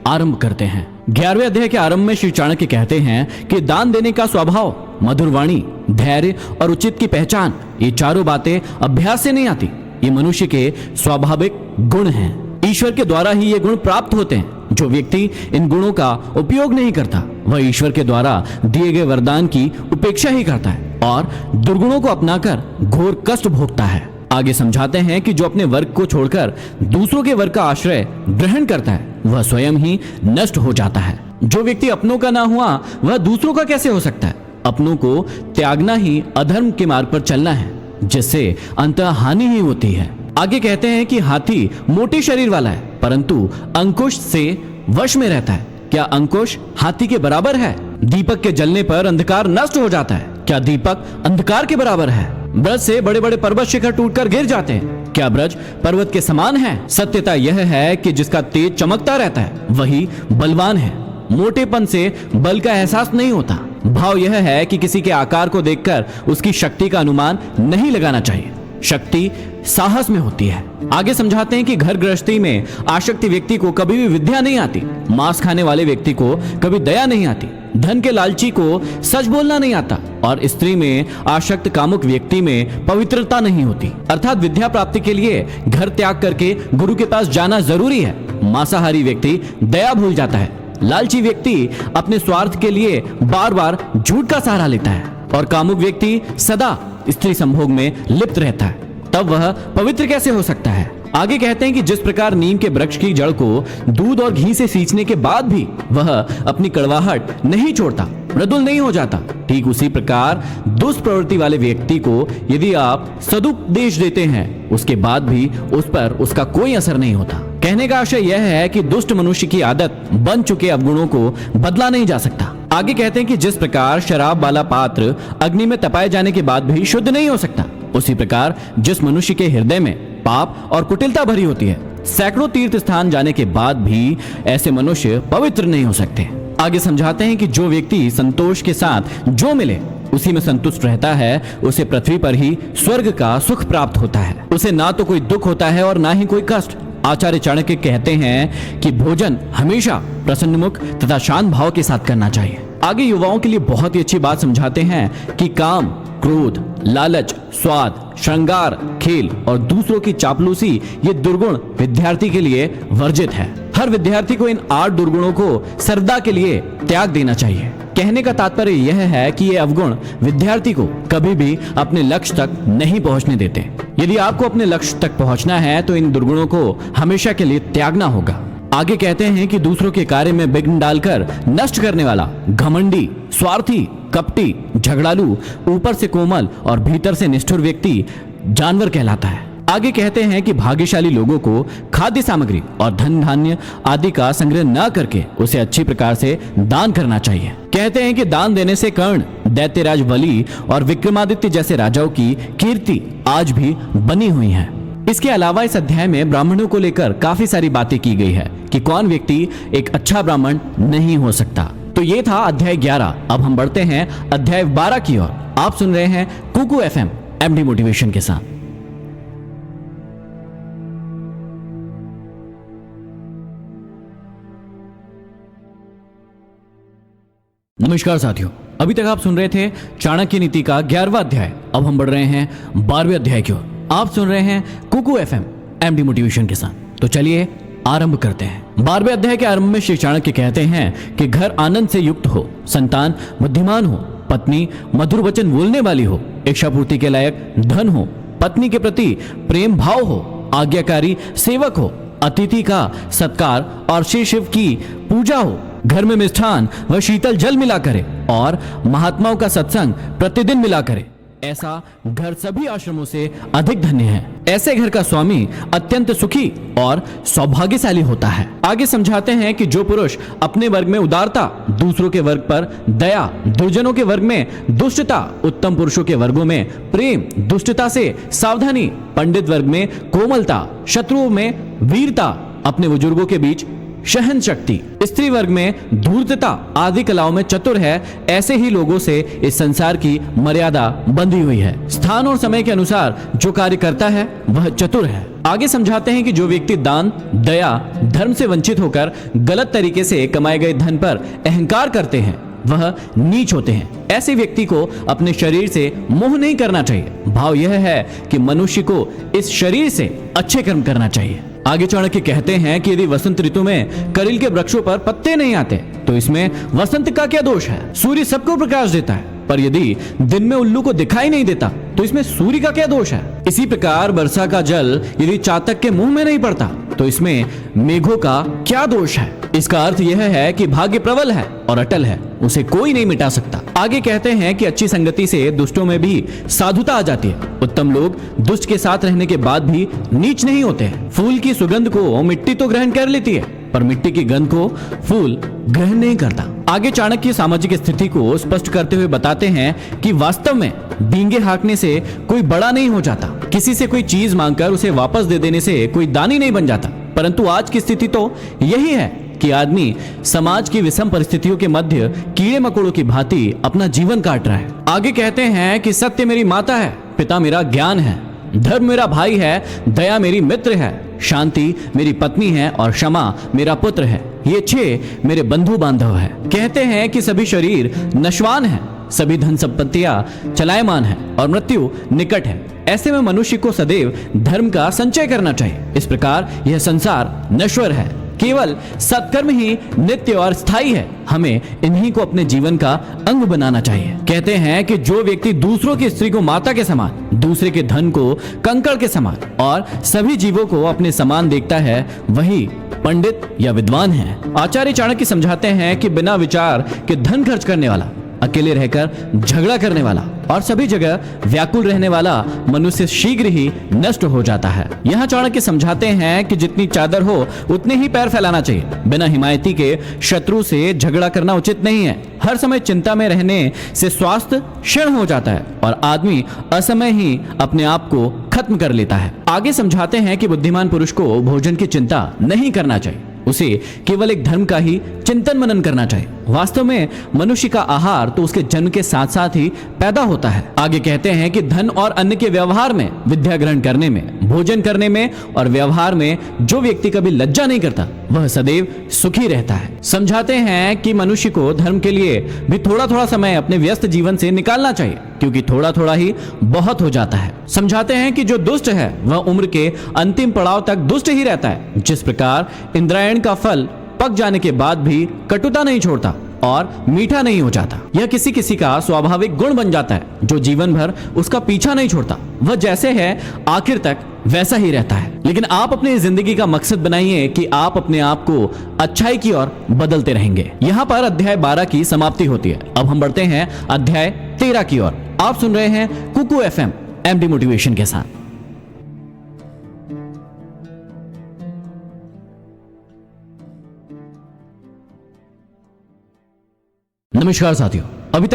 आरंभ करते हैं। 11वें अध्याय के आरंभ में श्री चाणक्य कहते हैं कि दान देने का स्वभाव, मधुर वाणी, धैर्य और उचित की पहचान, ये चारों बातें अभ्यास से नहीं आती, ये मनुष्य के स्वाभाविक गुण हैं। ईश्वर के द्वारा ही ये गुण प्राप्त होते हैं। जो व्यक्ति इन गुणों का उपयोग नहीं करता वह ईश्वर के द्वारा दिए गए वरदान की उपेक्षा ही करता है और दुर्गुणों को अपनाकर घोर कष्ट भोगता है। आगे समझाते हैं कि जो अपने वर्ग को छोड़कर दूसरों के वर्ग का आश्रय ग्रहण करता है वह स्वयं ही नष्ट हो जाता है। जो व्यक्ति अपनों का ना हुआ वह दूसरों का कैसे हो सकता है। अपनों को त्यागना ही अधर्म के मार्ग पर चलना है, जिससे अंततः हानि ही होती है। आगे कहते हैं कि हाथी मोटे शरीर वाला है परंतु अंकुश से वश में रहता है। क्या अंकुश हाथी के बराबर है? दीपक के जलने पर अंधकार नष्ट हो जाता है। क्या दीपक अंधकार के बराबर है? ब्रज से बड़े बड़े पर्वत शिखर टूटकर गिर जाते हैं। क्या ब्रज पर्वत के समान है? सत्यता यह है कि जिसका तेज चमकता रहता है वही बलवान है। मोटेपन से बल का एहसास नहीं होता। भाव यह है कि किसी के आकार को देखकर उसकी शक्ति का अनुमान नहीं लगाना चाहिए। शक्ति साहस में होती है। आगे समझाते हैं कि घर गृहस्थी में आसक्ति व्यक्ति को कभी भी विद्या नहीं आती। मांस खाने वाले व्यक्ति को कभी दया नहीं आती। धन के लालची को सच बोलना नहीं आता और स्त्री में आसक्त कामुक व्यक्ति में पवित्रता नहीं होती। अर्थात विद्या प्राप्ति के लिए घर त्याग करके गुरु के पास जाना जरूरी है। मांसाहारी व्यक्ति दया भूल जाता है। लालची व्यक्ति अपने स्वार्थ के लिए बार बार झूठ का सहारा लेता है और कामुक व्यक्ति सदा स्त्री संभोग में लिप्त रहता है। तब वह पवित्र कैसे हो सकता है? आगे कहते हैं कि जिस प्रकार नीम के वृक्ष की जड़ को दूध और घी से सींचने के बाद भी वह अपनी कड़वाहट नहीं छोड़ता, मृदुल नहीं हो जाता, ठीक उसी प्रकार दुष्ट प्रवृत्ति वाले व्यक्ति को यदि आप सदुपदेश देते हैं उसके बाद भी उस पर उसका कोई असर नहीं होता। कहने का आशय यह है कि दुष्ट मनुष्य की आदत बन चुके अवगुणों को बदला नहीं जा सकता। आगे कहते हैं कि जिस प्रकार शराब वाला पात्र अग्नि में तपाए जाने के बाद भी शुद्ध नहीं हो सकता, उसी प्रकार जिस मनुष्य के हृदय में पाप और कुटिलता भरी होती है, सैकड़ों तीर्थ स्थान जाने के बाद भी ऐसे मनुष्य पवित्र नहीं हो सकते। आगे समझाते हैं कि जो व्यक्ति संतोष के साथ जो मिले उसी में संतुष्ट रहता है, उसे पृथ्वी पर ही स्वर्ग का सुख प्राप्त होता है। उसे ना तो कोई दुख होता है और ना ही कोई कष्ट। आचार्य चाणक्य कहते हैं कि भोजन हमेशा प्रसन्नमुख तथा शांत भाव के साथ करना चाहिए। आगे युवाओं के लिए बहुत ही अच्छी बात समझाते हैं कि काम, क्रोध, लालच, स्वाद, श्रृंगार, खेल और दूसरों की चापलूसी ये दुर्गुण विद्यार्थी के लिए वर्जित है। हर विद्यार्थी को इन 8 दुर्गुणों को सदा के लिए त्याग देना चाहिए। कहने का तात्पर्य यह है कि ये अवगुण विद्यार्थी को कभी भी अपने लक्ष्य तक नहीं पहुंचने देते। यदि आपको अपने लक्ष्य तक पहुंचना है तो इन दुर्गुणों को हमेशा के लिए त्यागना होगा। आगे कहते हैं कि दूसरों के कार्य में विघ्न डालकर नष्ट करने वाला घमंडी, स्वार्थी, कपटी, झगड़ालू, ऊपर से कोमल और भीतर से निष्ठुर व्यक्ति जानवर कहलाता है। आगे कहते हैं कि भाग्यशाली लोगों को खाद्य सामग्री और धन धान्य आदि का संग्रह न करके उसे अच्छी प्रकार से दान करना चाहिए। कहते हैं कि दान देने से कर्ण, दैत्यराज बलि और विक्रमादित्य जैसे राजाओं की कीर्ति आज भी बनी हुई है। इसके अलावा इस अध्याय में ब्राह्मणों को लेकर काफी सारी बातें की गई है कि कौन व्यक्ति एक अच्छा ब्राह्मण नहीं हो सकता। तो ये था अध्याय 11। अब हम बढ़ते हैं अध्याय 12 की ओर। आप सुन रहे हैं कुकू एफएम एमडी मोटिवेशन के साथ। नमस्कार साथियों, अभी तक आप सुन रहे थे चाणक्य नीति का 11वां अध्याय। अब हम बढ़ रहे हैं 12वें अध्याय की ओर। आप सुन रहे हैं कुकू एफएम एमडी मोटिवेशन के साथ। तो चलिए आरंभ करते हैं। 12वें अध्याय के आरंभ में श्री चाणक्य कहते हैं कि घर आनंद से युक्त हो, संतान बुद्धिमान हो, पत्नी मधुर वचन बोलने वाली हो, इच्छा पूर्ति के लायक धन हो, पत्नी के प्रति प्रेम भाव हो, आज्ञाकारी सेवक हो, अतिथि का सत्कार और श्री शिव की पूजा हो, घर में मिष्ठान व शीतल जल मिला करे और महात्माओं का सत्संग प्रतिदिन मिला करे। ऐसा घर सभी आश्रमों से अधिक धन्य है। ऐसे घर का स्वामी अत्यंत सुखी और सौभाग्यशाली होता है। आगे समझाते हैं कि जो पुरुष अपने वर्ग में उदारता, दूसरों के वर्ग पर दया, दुर्जनों के वर्ग में दुष्टता, उत्तम पुरुषों के वर्गों में प्रेम, दुष्टता से सावधानी, पंडित वर्ग में कोमलता, शत्रुओं में वीरता, अपने बुजुर्गों के बीच सहन शक्ति, स्त्री वर्ग में धूर्तता आदि कलाओं में चतुर है, ऐसे ही लोगों से इस संसार की मर्यादा बंधी हुई है। स्थान और समय के अनुसार जो कार्य करता है वह चतुर है। आगे समझाते हैं कि जो व्यक्ति दान, दया, धर्म से वंचित होकर गलत तरीके से कमाए गए धन पर अहंकार करते हैं वह नीच होते हैं। ऐसे व्यक्ति को अपने शरीर से मोह नहीं करना चाहिए। भाव यह है कि मनुष्य को इस शरीर से अच्छे कर्म करना चाहिए। आगे चाणक्य कहते हैं कि यदि वसंत ऋतु में करील के वृक्षों पर पत्ते नहीं आते तो इसमें वसंत का क्या दोष है? सूर्य सबको प्रकाश देता है, पर यदि दिन में उल्लू को दिखाई नहीं देता तो इसमें सूर्य का क्या दोष है? इसी प्रकार वर्षा का जल यदि चातक के मुंह में नहीं पड़ता तो इसमें मेघों का क्या दोष है? इसका अर्थ यह है कि भाग्य प्रबल है और अटल है, उसे कोई नहीं मिटा सकता। आगे कहते हैं कि अच्छी संगति से दुष्टों में भी साधुता आ जाती है। उत्तम लोग दुष्ट के साथ रहने के बाद भी नीच नहीं होते हैं। फूल की सुगंध को मिट्टी तो ग्रहण कर लेती है, पर मिट्टी की गंध को फूल ग्रहण नहीं करता। आगे चाणक्य सामाजिक स्थिति को स्पष्ट करते हुए बताते हैं कि वास्तव में बींगे हाँकने से कोई बड़ा नहीं हो जाता, किसी से कोई चीज मांगकर उसे वापस दे देने से कोई दानी नहीं बन जाता। परंतु आज की स्थिति तो यही है कि आदमी समाज की विषम परिस्थितियों के मध्य कीड़े मकोड़ों की भांति अपना जीवन काट रहा है। आगे कहते हैं कि सत्य मेरी माता है, पिता मेरा ज्ञान है, धर्म मेरा भाई है, दया मेरी मित्र है, शांति मेरी पत्नी है और क्षमा मेरा पुत्र है। ये 6 मेरे बंधु बांधव है। कहते हैं कि सभी शरीर नश्वान है, सभी धन संपत्तियां चलायमान है और मृत्यु निकट है। ऐसे में मनुष्य को सदैव धर्म का संचय करना चाहिए। इस प्रकार यह संसार नश्वर है, केवल सत्कर्म ही नित्य और स्थायी है। हमें इन्हीं को अपने जीवन का अंग बनाना चाहिए। कहते हैं कि जो व्यक्ति दूसरों की स्त्री को माता के समान, दूसरे के धन को कंकड़ के समान और सभी जीवों को अपने समान देखता है वही पंडित या विद्वान है। आचार्य चाणक्य समझाते हैं कि बिना विचार के धन खर्च करने वाला, अकेले रहकर झगड़ा करने वाला और सभी जगह व्याकुल रहने वाला मनुष्य शीघ्र ही नष्ट हो जाता है। यहाँ चाणक्य समझाते हैं कि जितनी चादर हो उतने ही पैर फैलाना चाहिए। बिना हिमायती के शत्रु से झगड़ा करना उचित नहीं है। हर समय चिंता में रहने से स्वास्थ्य क्षीण हो जाता है और आदमी असमय ही अपने आप को खत्म कर लेता है। आगे समझाते हैं कि बुद्धिमान पुरुष को भोजन की चिंता नहीं करना चाहिए, उसे केवल एक धर्म का ही चिंतन मनन करना चाहिए। वास्तव में मनुष्य का आहार तो उसके जन्म के साथ साथ ही पैदा होता है। आगे कहते हैं कि धन और अन्न के व्यवहार में, विद्या ग्रहण करने में, भोजन करने में और व्यवहार में जो व्यक्ति कभी लज्जा नहीं करता वह सदैव सुखी रहता है। समझाते हैं कि मनुष्य को धर्म के लिए भी थोड़ा थोड़ा समय अपने व्यस्त जीवन से निकालना चाहिए, क्योंकि थोड़ा थोड़ा ही बहुत हो जाता है। समझाते हैं कि जो दुष्ट है वह उम्र के अंतिम पड़ाव तक दुष्ट ही रहता है। जिस प्रकार इंद्रायण का फल पक जाने के बाद भी कटुता नहीं छोड़ता और मीठा नहीं हो जाता, यह किसी किसी का स्वाभाविक गुण बन जाता है जो जीवन भर उसका पीछा नहीं छोड़ता। वह जैसे है आखिर तक वैसा ही रहता है। लेकिन आप अपनी जिंदगी का मकसद बनाइए कि आप अपने आप को अच्छाई की ओर बदलते रहेंगे। यहाँ पर अध्याय 12 की समाप्ति होती है। अब हम बढ़ते हैं अध्याय 13 की ओर। आप सुन रहे हैं कुकू FM MD मोटिवेशन के साथ। नमस्कार साथियों, अभी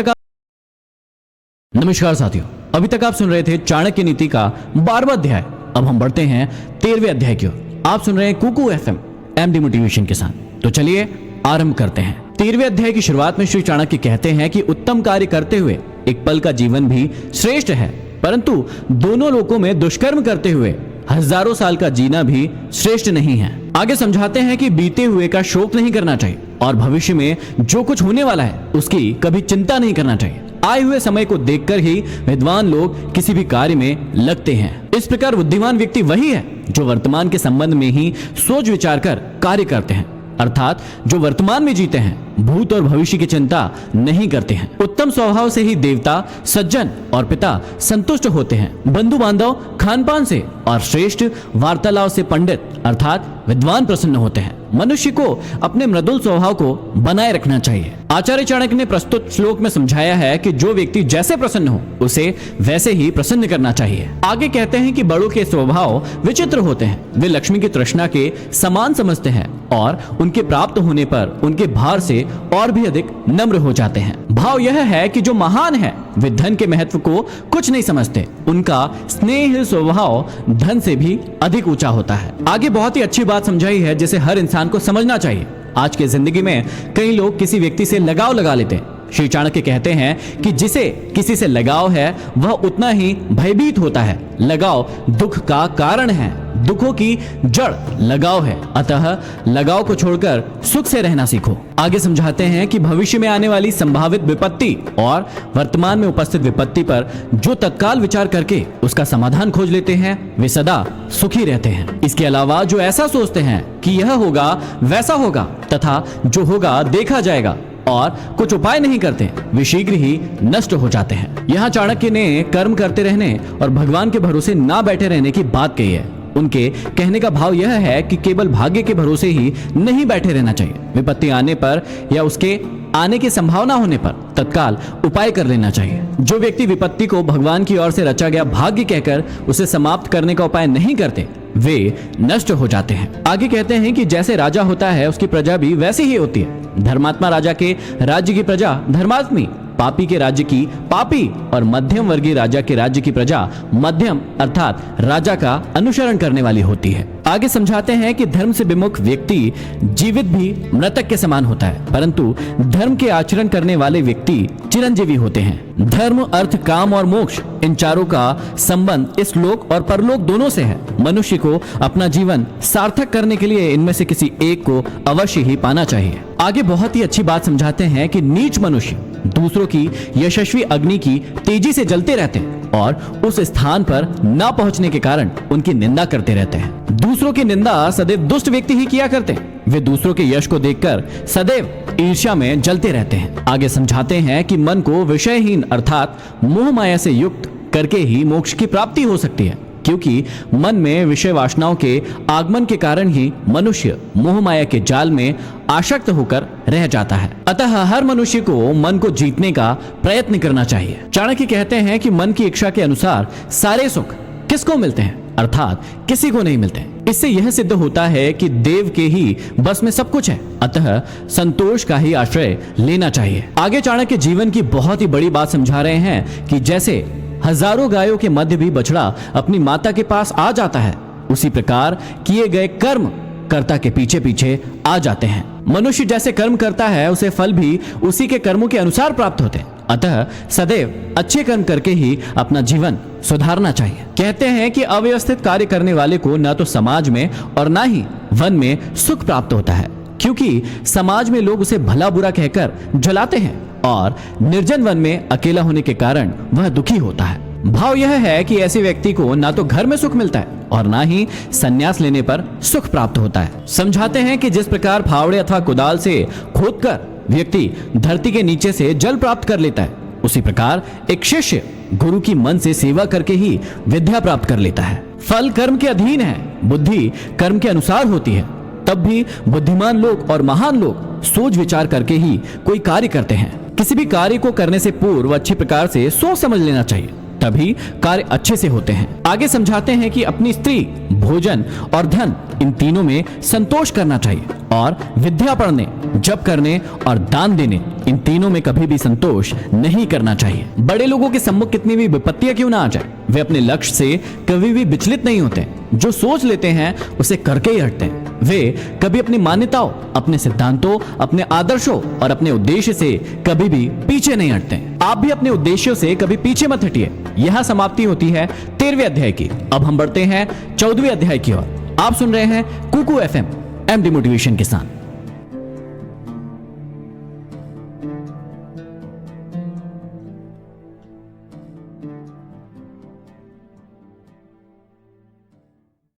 तक आप सुन रहे थे चाणक्य नीति का 12वां अध्याय। अब हम बढ़ते हैं 13वें अध्याय की ओर। आप सुन रहे हैं कुकू FM MD मोटिवेशन के साथ। तो चलिए आरंभ करते हैं। 13वें अध्याय की शुरुआत में श्री चाणक्य कहते हैं कि उत्तम कार्य करते हुए एक पल का जीवन भी श्रेष्ठ है, परंतु दोनों लोकों में दुष्कर्म करते हुए हजारों साल का जीना भी श्रेष्ठ नहीं है। आगे समझाते हैं कि बीते हुए का शोक नहीं करना चाहिए और भविष्य में जो कुछ होने वाला है उसकी कभी चिंता नहीं करना चाहिए। आए हुए समय को देखकर ही विद्वान लोग किसी भी कार्य में लगते हैं। इस प्रकार बुद्धिमान व्यक्ति वही है जो वर्तमान के संबंध में ही सोच विचार कर कार्य करते हैं, अर्थात जो वर्तमान में जीते हैं भूत और भविष्य की चिंता नहीं करते हैं। उत्तम स्वभाव से ही देवता, सज्जन और पिता संतुष्ट होते हैं। बंधु बांधव, खान पान से और श्रेष्ठ वार्तालाप से पंडित अर्थात विद्वान प्रसन्न होते हैं। मनुष्य को अपने मृदुल स्वभाव को बनाए रखना चाहिए। आचार्य चाणक्य ने प्रस्तुत श्लोक में समझाया है कि जो व्यक्ति जैसे प्रसन्न हो उसे वैसे ही प्रसन्न करना चाहिए। आगे कहते हैं कि बड़ों के स्वभाव विचित्र होते हैं। वे लक्ष्मी की तृष्णा के समान समझते हैं और उनके प्राप्त होने पर उनके भार से और भी अधिक नम्र हो जाते हैं। भाव यह है कि जो महान है वे धन के महत्व को कुछ नहीं समझते। उनका स्नेह स्वभाव धन से भी अधिक ऊंचा होता है। आगे बहुत ही अच्छी बात समझाई है जिसे हर इंसान को समझना चाहिए। आज की जिंदगी में कई लोग किसी व्यक्ति से लगाव लगा लेते हैं। श्री चाणक्य कहते हैं कि जिसे किसी से लगाव है वह उतना ही भयभीत होता है। लगाव दुख का कारण है, दुखों की जड़ लगाव है। अतः लगाव को छोड़कर सुख से रहना सीखो। आगे समझाते हैं कि भविष्य में आने वाली संभावित विपत्ति और वर्तमान में उपस्थित विपत्ति पर जो तत्काल विचार करके उसका समाधान खोज लेते हैं वे सदा सुखी रहते हैं। इसके अलावा जो ऐसा सोचते हैं कि यह होगा वैसा होगा तथा जो होगा देखा जाएगा और कुछ उपाय नहीं करते वे शीघ्र ही नष्ट हो जाते हैं। यहाँ चाणक्य ने कर्म करते रहने और भगवान के भरोसे ना बैठे रहने की बात कही है। उनके कहने का भाव यह है कि केवल भाग्य के भरोसे ही नहीं बैठे रहना चाहिए। विपत्ति आने पर या उसके आने की संभावना होने पर तत्काल उपाय कर लेना चाहिए। जो व्यक्ति विपत्ति को भगवान की ओर से रचा गया भाग्य कहकर उसे समाप्त करने का उपाय नहीं करते वे नष्ट हो जाते हैं। आगे कहते हैं कि जैसे राजा होता है उसकी प्रजा भी वैसी ही होती है। धर्मात्मा राजा के राज्य की प्रजा धर्मात्मी, पापी के राज्य की पापी और मध्यम वर्गीय राजा के राज्य की प्रजा मध्यम अर्थात राजा का अनुसरण करने वाली होती है। आगे समझाते हैं कि धर्म से विमुख व्यक्ति जीवित भी मृतक के समान होता है, परंतु धर्म के आचरण करने वाले व्यक्ति चिरंजीवी होते हैं। धर्म, अर्थ, काम और मोक्ष इन चारों का संबंध इस लोक और परलोक दोनों से है। मनुष्य को अपना जीवन सार्थक करने के लिए इनमें से किसी एक को अवश्य ही पाना चाहिए। आगे बहुत ही अच्छी बात समझाते हैं कि नीच मनुष्य दूसरों की यशस्वी अग्नि की तेजी से जलते रहते हैं और उस स्थान पर ना पहुंचने के कारण उनकी निंदा करते रहते हैं। दूसरों की निंदा सदैव दुष्ट व्यक्ति ही किया करते हैं। वे दूसरों के यश को देखकर सदैव ईर्ष्या में जलते रहते हैं। आगे समझाते हैं कि मन को विषयहीन अर्थात मोह माया से युक्त करके ही मोक्ष की प्राप्ति हो सकती है, क्योंकि मन में विषय वासनाओं के आगमन के कारण ही मनुष्य मोह माया के जाल में आसक्त होकर रह जाता है। अतः हर मनुष्य को मन को जीतने का प्रयत्न करना चाहिए। चाणक्य कहते हैं कि मन की इच्छा के अनुसार सारे सुख किसको मिलते हैं अर्थात किसी को नहीं मिलते। इससे यह सिद्ध होता है कि देव के ही बस में सब कुछ है, अतः संतोष का ही आश्रय लेना चाहिए। आगे चाणक्य जीवन की बहुत ही बड़ी बात समझा रहे हैं कि जैसे हजारों गायों के मध्य भी बछड़ा अपनी माता के पास आ जाता है, उसी प्रकार किए गए कर्म कर्ता के पीछे पीछे आ जाते हैं। मनुष्य जैसे कर्म करता है उसे फल भी उसी के कर्मों के अनुसार प्राप्त होते हैं। अतः सदैव अच्छे कर्म करके ही अपना जीवन सुधारना चाहिए। कहते हैं कि अव्यवस्थित कार्य करने वाले को न तो समाज में और न ही वन में सुख प्राप्त होता है, क्योंकि समाज में लोग उसे भला बुरा कहकर जलाते हैं और निर्जन वन में अकेला होने के कारण वह दुखी होता है। भाव यह है कि ऐसे व्यक्ति को ना तो घर में सुख मिलता है और ना ही संन्यास लेने पर सुख प्राप्त होता है। समझाते हैं कि जिस प्रकार फावड़े अथवा कुदाल से खोदकर व्यक्ति धरती के नीचे से जल प्राप्त कर लेता है, उसी प्रकार एक शिष्य गुरु की मन से सेवा करके ही विद्या प्राप्त कर लेता है। फल कर्म के अधीन है, बुद्धि कर्म के अनुसार होती है। तब भी बुद्धिमान लोग और महान लोग सोच विचार करके ही कोई कार्य करते हैं। किसी भी कार्य को करने से पूर्व अच्छे प्रकार से सोच समझ लेना चाहिए, तभी कार्य अच्छे से होते हैं। आगे समझाते हैं कि अपनी स्त्री, भोजन और धन इन तीनों में संतोष करना चाहिए और विद्या पढ़ने, जप करने और दान देने इन तीनों में कभी भी संतोष नहीं करना चाहिए। बड़े लोगों के सम्मुख कितनी भी विपत्तियां क्यों ना आ जाए, वे अपने लक्ष्य से कभी भी विचलित नहीं होते। जो सोच लेते हैं उसे करके ही हटते हैं। वे कभी अपनी मान्यताओं, अपने सिद्धांतों, अपने आदर्शों और अपने उद्देश्य से कभी भी पीछे नहीं हटते। आप भी अपने उद्देश्यों से कभी पीछे मत हटिए। यह समाप्ति होती है 13वें अध्याय की। अब हम बढ़ते हैं 14वें अध्याय की ओर। आप सुन रहे हैं कुकू एफएम एमडी मोटिवेशन के साथ।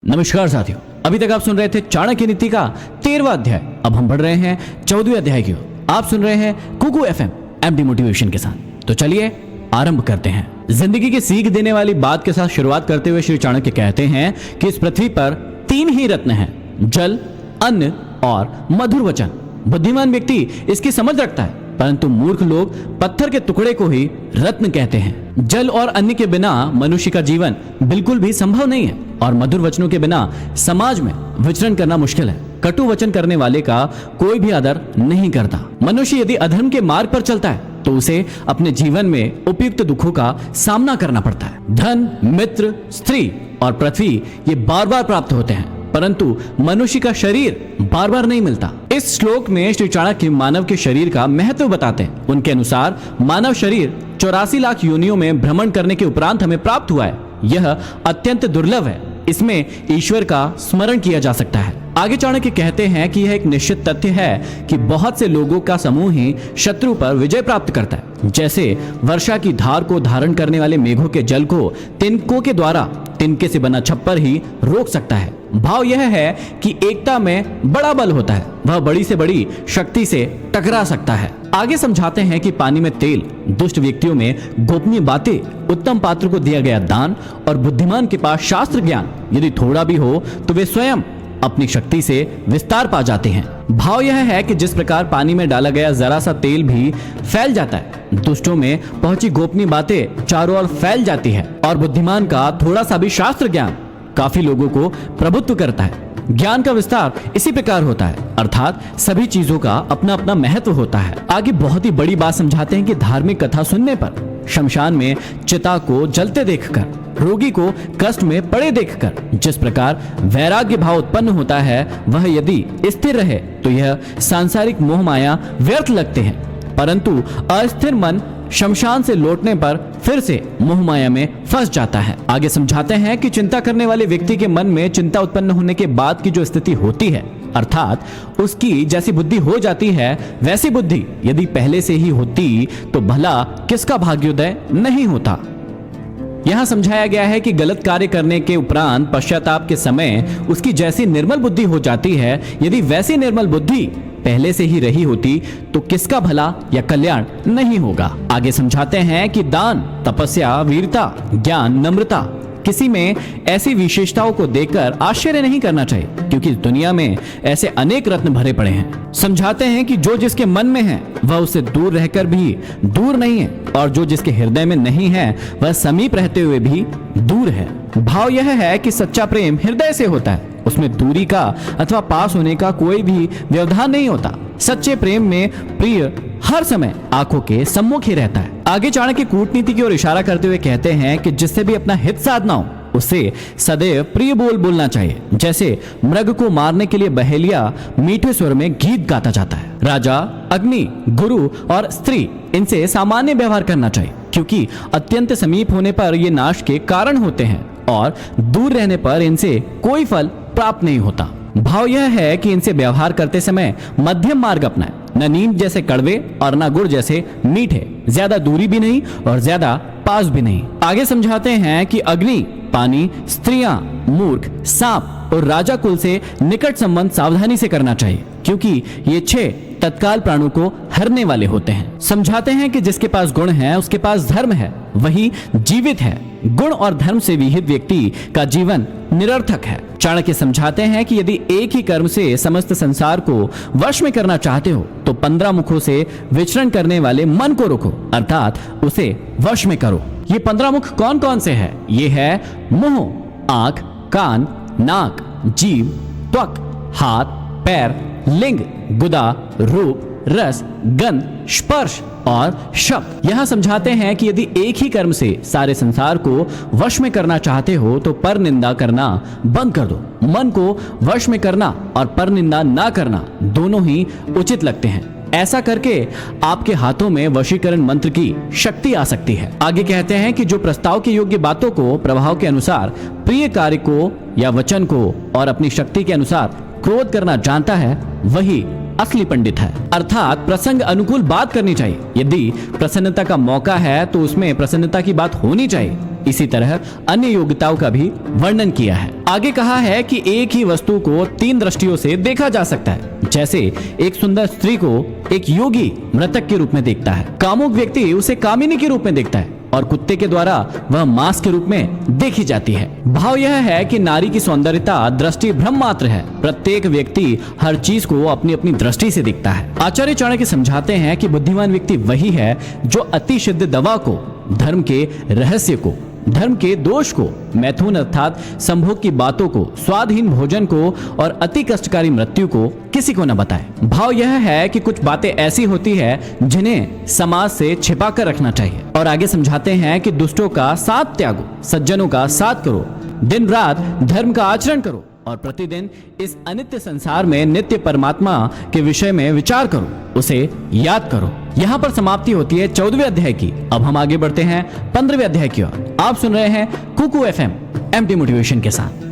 नमस्कार साथियों, अभी तक आप सुन रहे थे चाणक्य नीति का 13वां अध्याय। अब हम बढ़ रहे हैं 14वें अध्याय की ओर। आप सुन रहे हैं कुकू एफएम एमडी मोटिवेशन के साथ। तो चलिए आरंभ करते हैं। जिंदगी की सीख देने वाली बात के साथ शुरुआत करते हुए श्री चाणक्य कहते हैं कि इस पृथ्वी पर 3 ही रत्न हैं, जल, अन्न और मधुर वचन। बुद्धिमान व्यक्ति इसकी समझ रखता है, परंतु मूर्ख लोग पत्थर के टुकड़े को ही रत्न कहते हैं। जल और अन्न के बिना मनुष्य का जीवन बिल्कुल भी संभव नहीं है और मधुर वचनों के बिना समाज में विचरण करना मुश्किल है। कटु वचन करने वाले का कोई भी आदर नहीं करता। मनुष्य यदि अधर्म के मार्ग पर चलता है तो उसे अपने जीवन में उपयुक्त दुखों का सामना करना पड़ता है। धन, मित्र, स्त्री और पृथ्वी ये बार बार प्राप्त होते हैं, परंतु मनुष्य का शरीर बार बार नहीं मिलता। इस श्लोक में श्री चाणक्य मानव के शरीर का महत्व बताते हैं। उनके अनुसार मानव शरीर 84 लाख योनियों में भ्रमण करने के उपरांत हमें प्राप्त हुआ है। यह अत्यंत दुर्लभ है। इसमें ईश्वर का स्मरण किया जा सकता है। आगे चाणक्य कहते हैं कि यह एक निश्चित तथ्य है कि बहुत से लोगों का समूह ही शत्रु पर विजय प्राप्त करता है। जैसे वर्षा की धार को धारण करने वाले मेघों के जल को तिनकों के द्वारा तिनके से बना छप्पर ही रोक सकता है। भाव यह है कि एकता में बड़ा बल होता है, वह बड़ी से बड़ी शक्ति से टकरा सकता है। आगे समझाते हैं कि पानी में तेल, दुष्ट व्यक्तियों में गोपनीय बातें, उत्तम पात्र को दिया गया दान और बुद्धिमान के पास शास्त्र ज्ञान यदि थोड़ा भी हो तो वे स्वयं अपनी शक्ति से विस्तार पा जाते हैं। भाव यह है कि जिस प्रकार पानी में डाला गया जरा सा तेल भी फैल जाता है, दुष्टों में पहुंची गोपनीय बातें चारों ओर फैल जाती है और बुद्धिमान का थोड़ा सा भी शास्त्र ज्ञान काफी लोगों को प्रभुत्व करता है। ज्ञान का विस्तार इसी प्रकार होता है, अर्थात सभी चीजों का अपना अपना महत्व होता है। आगे बहुत ही बड़ी बात समझाते हैं कि धार्मिक कथा सुनने पर, शमशान में चिता को जलते देखकर, रोगी को कष्ट में पड़े देखकर जिस प्रकार वैराग्य भाव उत्पन्न होता है, वह यदि स्थिर रहे तो यह सांसारिक मोह माया व्यर्थ लगते हैं, परंतु अस्थिर मन शमशान से लौटने पर फिर से मोह माया में फंस जाता है। आगे समझाते हैं कि चिंता करने वाले व्यक्ति के मन में चिंता उत्पन्न होने के बाद की जो स्थिति होती है, अर्थात उसकी जैसी बुद्धि हो जाती है वैसी बुद्धि यदि पहले से ही होती तो भला किसका भाग्योदय नहीं होता। यहाँ समझाया गया है कि गलत कार्य करने के उपरांत पश्चाताप के समय उसकी जैसी निर्मल बुद्धि हो जाती है, यदि वैसी निर्मल बुद्धि पहले से ही रही होती तो किसका भला या कल्याण नहीं होगा। आगे समझाते हैं कि दान, तपस्या, वीरता, ज्ञान, नम्रता, किसी में ऐसी विशेषताओं को देखकर आश्चर्य नहीं करना चाहिए, क्योंकि इस दुनिया में ऐसे अनेक रत्न भरे पड़े हैं। समझाते हैं कि जो जिसके मन में है वह उससे दूर रहकर भी दूर नहीं है, और जो जिसके हृदय में नहीं है वह समीप रहते हुए भी दूर है। भाव यह है कि सच्चा प्रेम हृदय से होता है, उसमें दूरी का अथवा पास होने का कोई भी व्यवधान नहीं होता। सच्चे प्रेम में प्रिय हर समय आंखों के सम्मुख ही रहता है। आगे चाणक्य कूटनीति की ओर इशारा करते हुए कहते हैं कि जिससे भी अपना हित साधना हो उसे सदैव प्रिय बोल बोलना चाहिए। जैसे मृग को मारने के लिए बहेलिया मीठे स्वर में गीत गाता जाता है। राजा, अग्नि, गुरु और स्त्री, इनसे सामान्य व्यवहार करना चाहिए, क्योंकि अत्यंत समीप होने पर ये नाश के कारण होते हैं और दूर रहने पर इनसे कोई फल प्राप्त नहीं होता। भाव यह है कि इनसे व्यवहार करते समय मध्यम मार्ग अपनाएं, न नीम जैसे कड़वे और न गुड़ जैसे मीठे, ज्यादा दूरी भी नहीं और ज्यादा पास भी नहीं। आगे समझाते हैं कि अग्नि, पानी, स्त्रियां, मूर्ख, सांप और राजा कुल से निकट संबंध सावधानी से करना चाहिए, क्योंकि ये 6 तत्काल प्राणों को हरने वाले होते हैं। समझाते हैं कि जिसके पास गुण है उसके पास धर्म है, वही जीवित है। गुण और धर्म से विहित व्यक्ति का जीवन निरर्थक है। चाणक्य समझाते हैं कि यदि एक ही कर्म से समस्त संसार को वश में करना चाहते हो तो 15 मुखों से विचरण करने वाले मन को रोको, अर्थात उसे वश में करो। ये 15 मुख कौन कौन से हैं? ये है मुंह, आंख, कान, नाक, जीभ, त्वक, हाथ, पैर, लिंग, गुदा, रूप, रस, गंध, स्पर्श और शब्द। यहाँ समझाते हैं कि यदि एक ही कर्म से सारे संसार को वश में करना चाहते हो तो पर निंदा करना बंद कर दो। मन को वश में करना और पर निंदा ना करना दोनों ही उचित लगते हैं। ऐसा करके आपके हाथों में वशीकरण मंत्र की शक्ति आ सकती है। आगे कहते हैं कि जो प्रस्ताव के योग्य बातों को प्रभाव के अनुसार, प्रिय कार्य को या वचन को और अपनी शक्ति के अनुसार क्रोध करना जानता है, वही असली पंडित है। अर्थात प्रसंग अनुकूल बात करनी चाहिए। यदि प्रसन्नता का मौका है तो उसमें प्रसन्नता की बात होनी चाहिए। इसी तरह अन्य योग्यताओं का भी वर्णन किया है। आगे कहा है कि एक ही वस्तु को 3 दृष्टियों से देखा जा सकता है। जैसे एक सुंदर स्त्री को एक योगी मृतक के रूप में देखता है, कामुक व्यक्ति उसे कामिनी के रूप में देखता है और कुत्ते के द्वारा वह मांस के रूप में देखी जाती है। भाव यह है कि नारी की सौंदर्यता दृष्टि भ्रम मात्र है। प्रत्येक व्यक्ति हर चीज को अपनी अपनी दृष्टि से देखता है। आचार्य चाणक्य समझाते हैं कि बुद्धिमान व्यक्ति वही है जो अति सिद्ध दवा को, धर्म के रहस्य को, धर्म के दोष को, मैथुन अर्थात संभोग की बातों को, स्वादहीन भोजन को और अति कष्टकारी मृत्यु को किसी को न बताए। भाव यह है कि कुछ बातें ऐसी होती है जिन्हें समाज से छिपा कर रखना चाहिए। और आगे समझाते हैं कि दुष्टों का साथ त्यागो, सज्जनों का साथ करो, दिन रात धर्म का आचरण करो और प्रतिदिन इस अनित्य संसार में नित्य परमात्मा के विषय में विचार करो, उसे याद करो। यहाँ पर समाप्ति होती है 14वें अध्याय की। अब हम आगे बढ़ते हैं 15वें अध्याय की ओर। आप सुन रहे हैं कुकू एफएम एमडी मोटिवेशन के साथ।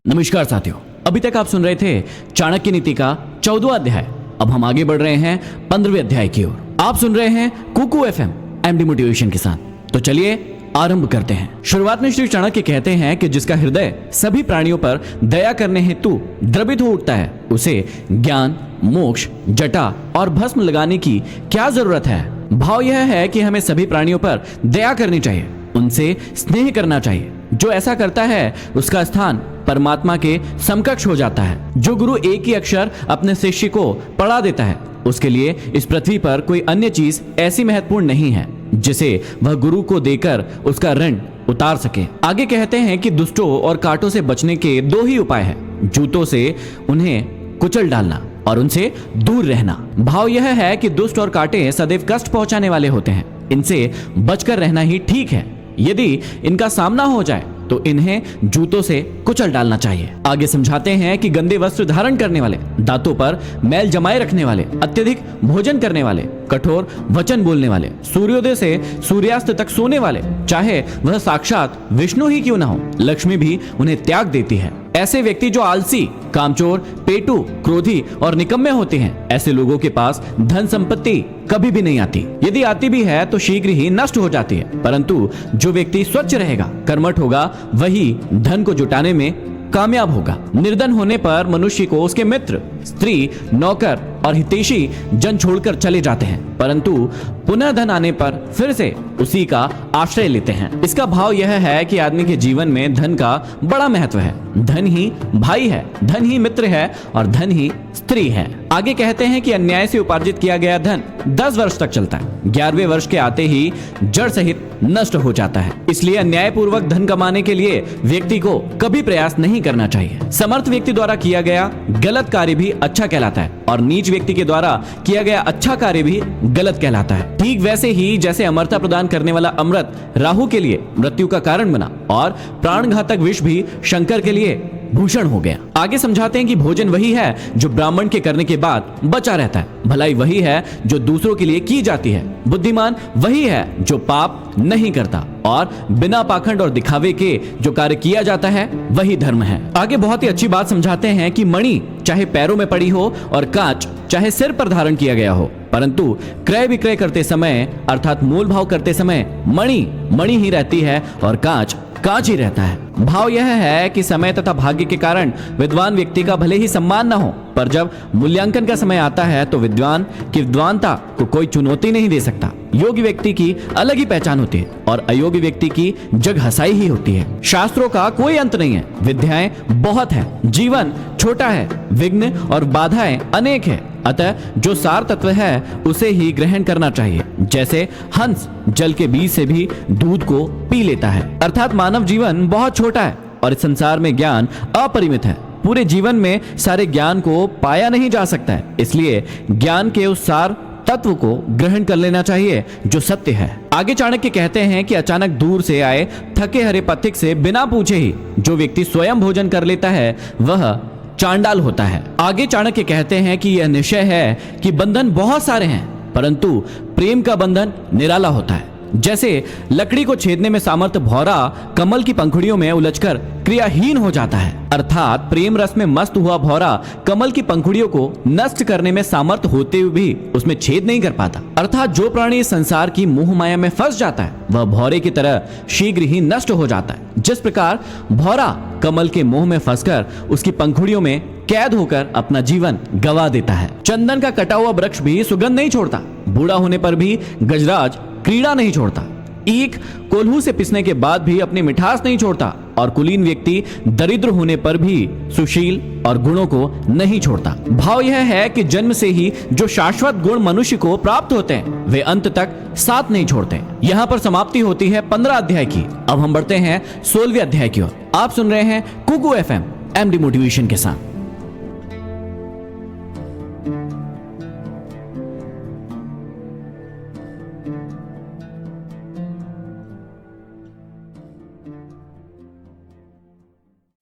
नमस्कार साथियों, अभी तक आप सुन रहे थे चाणक्य नीति का 14वां अध्याय। अब हम आगे बढ़ रहे हैं 15वें अध्याय की ओर। आप सुन रहे हैं कुकू एफएम एमडी मोटिवेशन के साथ। तो चलिए आरंभ करते हैं। शुरुआत में श्री चाणक्य कहते हैं कि जिसका हृदय सभी प्राणियों पर दया करने हेतु द्रवित हो उठता है, उसे ज्ञान, मोक्ष, जटा और भस्म लगाने की क्या जरूरत है। भाव यह है कि हमें सभी प्राणियों पर दया करनी चाहिए, उनसे स्नेह करना चाहिए। जो ऐसा करता है उसका स्थान परमात्मा के समकक्ष हो जाता है। जो गुरु एक ही अक्षर अपने शिष्य को पढ़ा देता है, उसके लिए इस पृथ्वी पर कोई अन्य चीज ऐसी महत्वपूर्ण नहीं है जिसे वह गुरु को देकर उसका ऋण उतार सके। आगे कहते हैं कि दुष्टों और कांटों से बचने के 2 ही उपाय हैं, जूतों से उन्हें कुचल डालना और उनसे दूर रहना। भाव यह है कि दुष्ट और कांटे सदैव कष्ट पहुंचाने वाले होते हैं, इनसे बचकर रहना ही ठीक है। यदि इनका सामना हो जाए तो इन्हें जूतों से कुचल डालना चाहिए। आगे समझाते हैं कि गंदे वस्त्र धारण करने वाले, दांतों पर मैल जमाए रखने वाले, अत्यधिक भोजन करने वाले, कठोर वचन बोलने वाले, सूर्योदय से सूर्यास्त तक सोने वाले, चाहे वह साक्षात विष्णु ही क्यों ना हो, लक्ष्मी भी उन्हें त्याग देती है। ऐसे व्यक्ति जो आलसी, कामचोर, पेटू, क्रोधी और निकम्मे होते हैं, ऐसे लोगों के पास धन संपत्ति कभी भी नहीं आती। यदि आती भी है तो शीघ्र ही नष्ट हो जाती है। परंतु जो व्यक्ति स्वच्छ रहेगा, कर्मठ होगा, वही धन को जुटाने में कामयाब होगा। निर्धन होने पर मनुष्य को उसके मित्र, स्त्री, नौकर और हितैषी जन छोड़कर चले जाते हैं, परंतु पुनः धन आने पर फिर से उसी का आश्रय लेते हैं। इसका भाव यह है कि आदमी के जीवन में धन का बड़ा महत्व है। धन ही भाई है, धन ही मित्र है और धन ही स्त्री है। आगे कहते हैं कि अन्याय से उपार्जित किया गया धन 10 वर्ष तक चलता है, 11वें वर्ष के आते ही जड़ सहित नष्ट हो जाता है। इसलिए अन्यायपूर्वक धन कमाने के लिए व्यक्ति को कभी प्रयास नहीं करना चाहिए। समर्थ व्यक्ति द्वारा किया गया गलत कार्य भी अच्छा कहलाता है और नीच व्यक्ति के द्वारा किया गया अच्छा कार्य भी गलत कहलाता है। ठीक वैसे ही जैसे अमरता प्रदान करने वाला अमृत राहु के लिए मृत्यु का कारण बना और प्राणघातक विष भी शंकर के लिए भूषण हो गया। आगे समझाते हैं कि भोजन वही है जो ब्राह्मण के करने के बाद बचा रहता है, भलाई वही है जो दूसरों के लिए की जाती है, बुद्धिमान वही है जो पाप नहीं करता और बिना पाखंड और दिखावे के जो कार्य किया जाता है वही धर्म है। आगे बहुत ही अच्छी बात समझाते हैं कि मणि चाहे पैरों में पड़ी हो और कांच चाहे सिर पर धारण किया गया हो, परंतु क्रय विक्रय करते समय अर्थात मोल भाव करते समय मणि मणि ही रहती है और कांच कांच ही रहता है। भाव यह है कि समय तथा भाग्य के कारण विद्वान व्यक्ति का भले ही सम्मान न हो, पर जब मूल्यांकन का समय आता है तो विद्वान की विद्वानता को कोई चुनौती नहीं दे सकता। योग्य व्यक्ति की अलग ही पहचान होती है और अयोग्य व्यक्ति की जग हंसाई ही होती है। शास्त्रों का कोई अंत नहीं है, विद्याएं बहुत है, जीवन छोटा है, विघ्न और बाधाएं अनेक है। अतः जो सार तत्व है उसे ही ग्रहण करना चाहिए। जैसे हंस जल के बीज से भी दूध को पी लेता है, अर्थात मानव जीवन बहुत छोटा है और इस संसार में ज्ञान अपरिमित है। पूरे जीवन में सारे ज्ञान को पाया नहीं जा सकता है, इसलिए ज्ञान के उस सार तत्व को ग्रहण कर लेना चाहिए जो सत्य है। आगे चाणक्य कहते हैं कि अचानक दूर से आए थके हरे पथिक से बिना पूछे ही जो व्यक्ति स्वयं भोजन कर लेता है वह चांडाल होता है। आगे चाणक्य कहते हैं कि यह निश्चय है कि बंधन बहुत सारे हैं, परंतु प्रेम का बंधन निराला होता है। जैसे लकड़ी को छेदने में सामर्थ्य भौरा कमल की पंखुड़ियों में उलझकर क्रियाहीन हो जाता है, अर्थात प्रेम रस में मस्त हुआ भौरा कमल की पंखुड़ियों को नष्ट करने में सामर्थ्य होते हुए भी उसमें छेद नहीं कर पाता। अर्थात जो प्राणी संसार की मोह माया में फंस जाता है वह भौरे की तरह शीघ्र ही नष्ट हो जाता है। जिस प्रकार भौरा कमल के मोह में फंसकर उसकी पंखुड़ियों में कैद होकर अपना जीवन गवा देता है। चंदन का कटा हुआ वृक्ष भी सुगंध नहीं छोड़ता, बूढ़ा होने पर भी गजराज क्रीड़ा नहीं छोड़ता, ईख कोल्हू से पिसने के बाद भी अपनी मिठास नहीं छोड़ता और कुलीन व्यक्ति दरिद्र होने पर भी सुशील और गुणों को नहीं छोड़ता। भाव यह है कि जन्म से ही जो शाश्वत गुण मनुष्य को प्राप्त होते हैं वे अंत तक साथ नहीं छोड़ते। यहाँ पर समाप्ति होती है 15 अध्याय की। अब हम बढ़ते हैं 16वें अध्याय की ओर। आप सुन रहे हैं कुकू FM एमडी मोटिवेशन के साथ।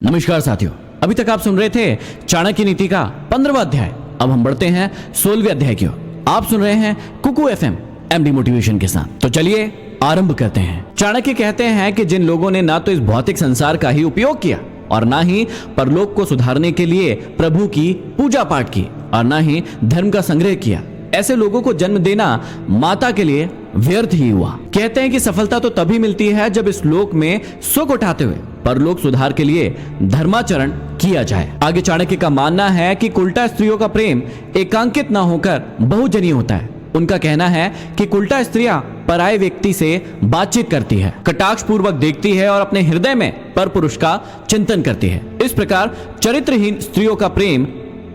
नमस्कार साथियों, अभी तक आप सुन रहे थे चाणक्य नीति का 15वां अध्याय। अब हम बढ़ते हैं 16वें अध्याय की ओर। आप सुन रहे हैं कुकू FM एमडी मोटिवेशन के साथ। तो चलिए आरंभ करते हैं। चाणक्य कहते हैं कि जिन लोगों ने ना तो इस भौतिक संसार का ही उपयोग किया और ना ही परलोक को सुधारने के लिए प्रभु की पूजा पाठ की और ना ही धर्म का संग्रह किया, ऐसे लोगों को जन्म देना माता के लिए व्यर्थ ही हुआ। कहते हैं कि सफलता तो तभी मिलती है जब इस लोक में सुख उठाते हुए परलोक सुधार के लिए धर्माचरण किया जाए। आगे चाणक्य का मानना है कि कुल्टा स्त्रियों का प्रेम एकांकित ना होकर बहुजनीय होता है। उनका कहना है कि कुल्टा स्त्रियां पराये व्यक्ति से बातचीत करती है, कटाक्ष पूर्वक देखती है और अपने हृदय में पर पुरुष का चिंतन करती है। इस प्रकार चरित्रहीन स्त्रियों का प्रेम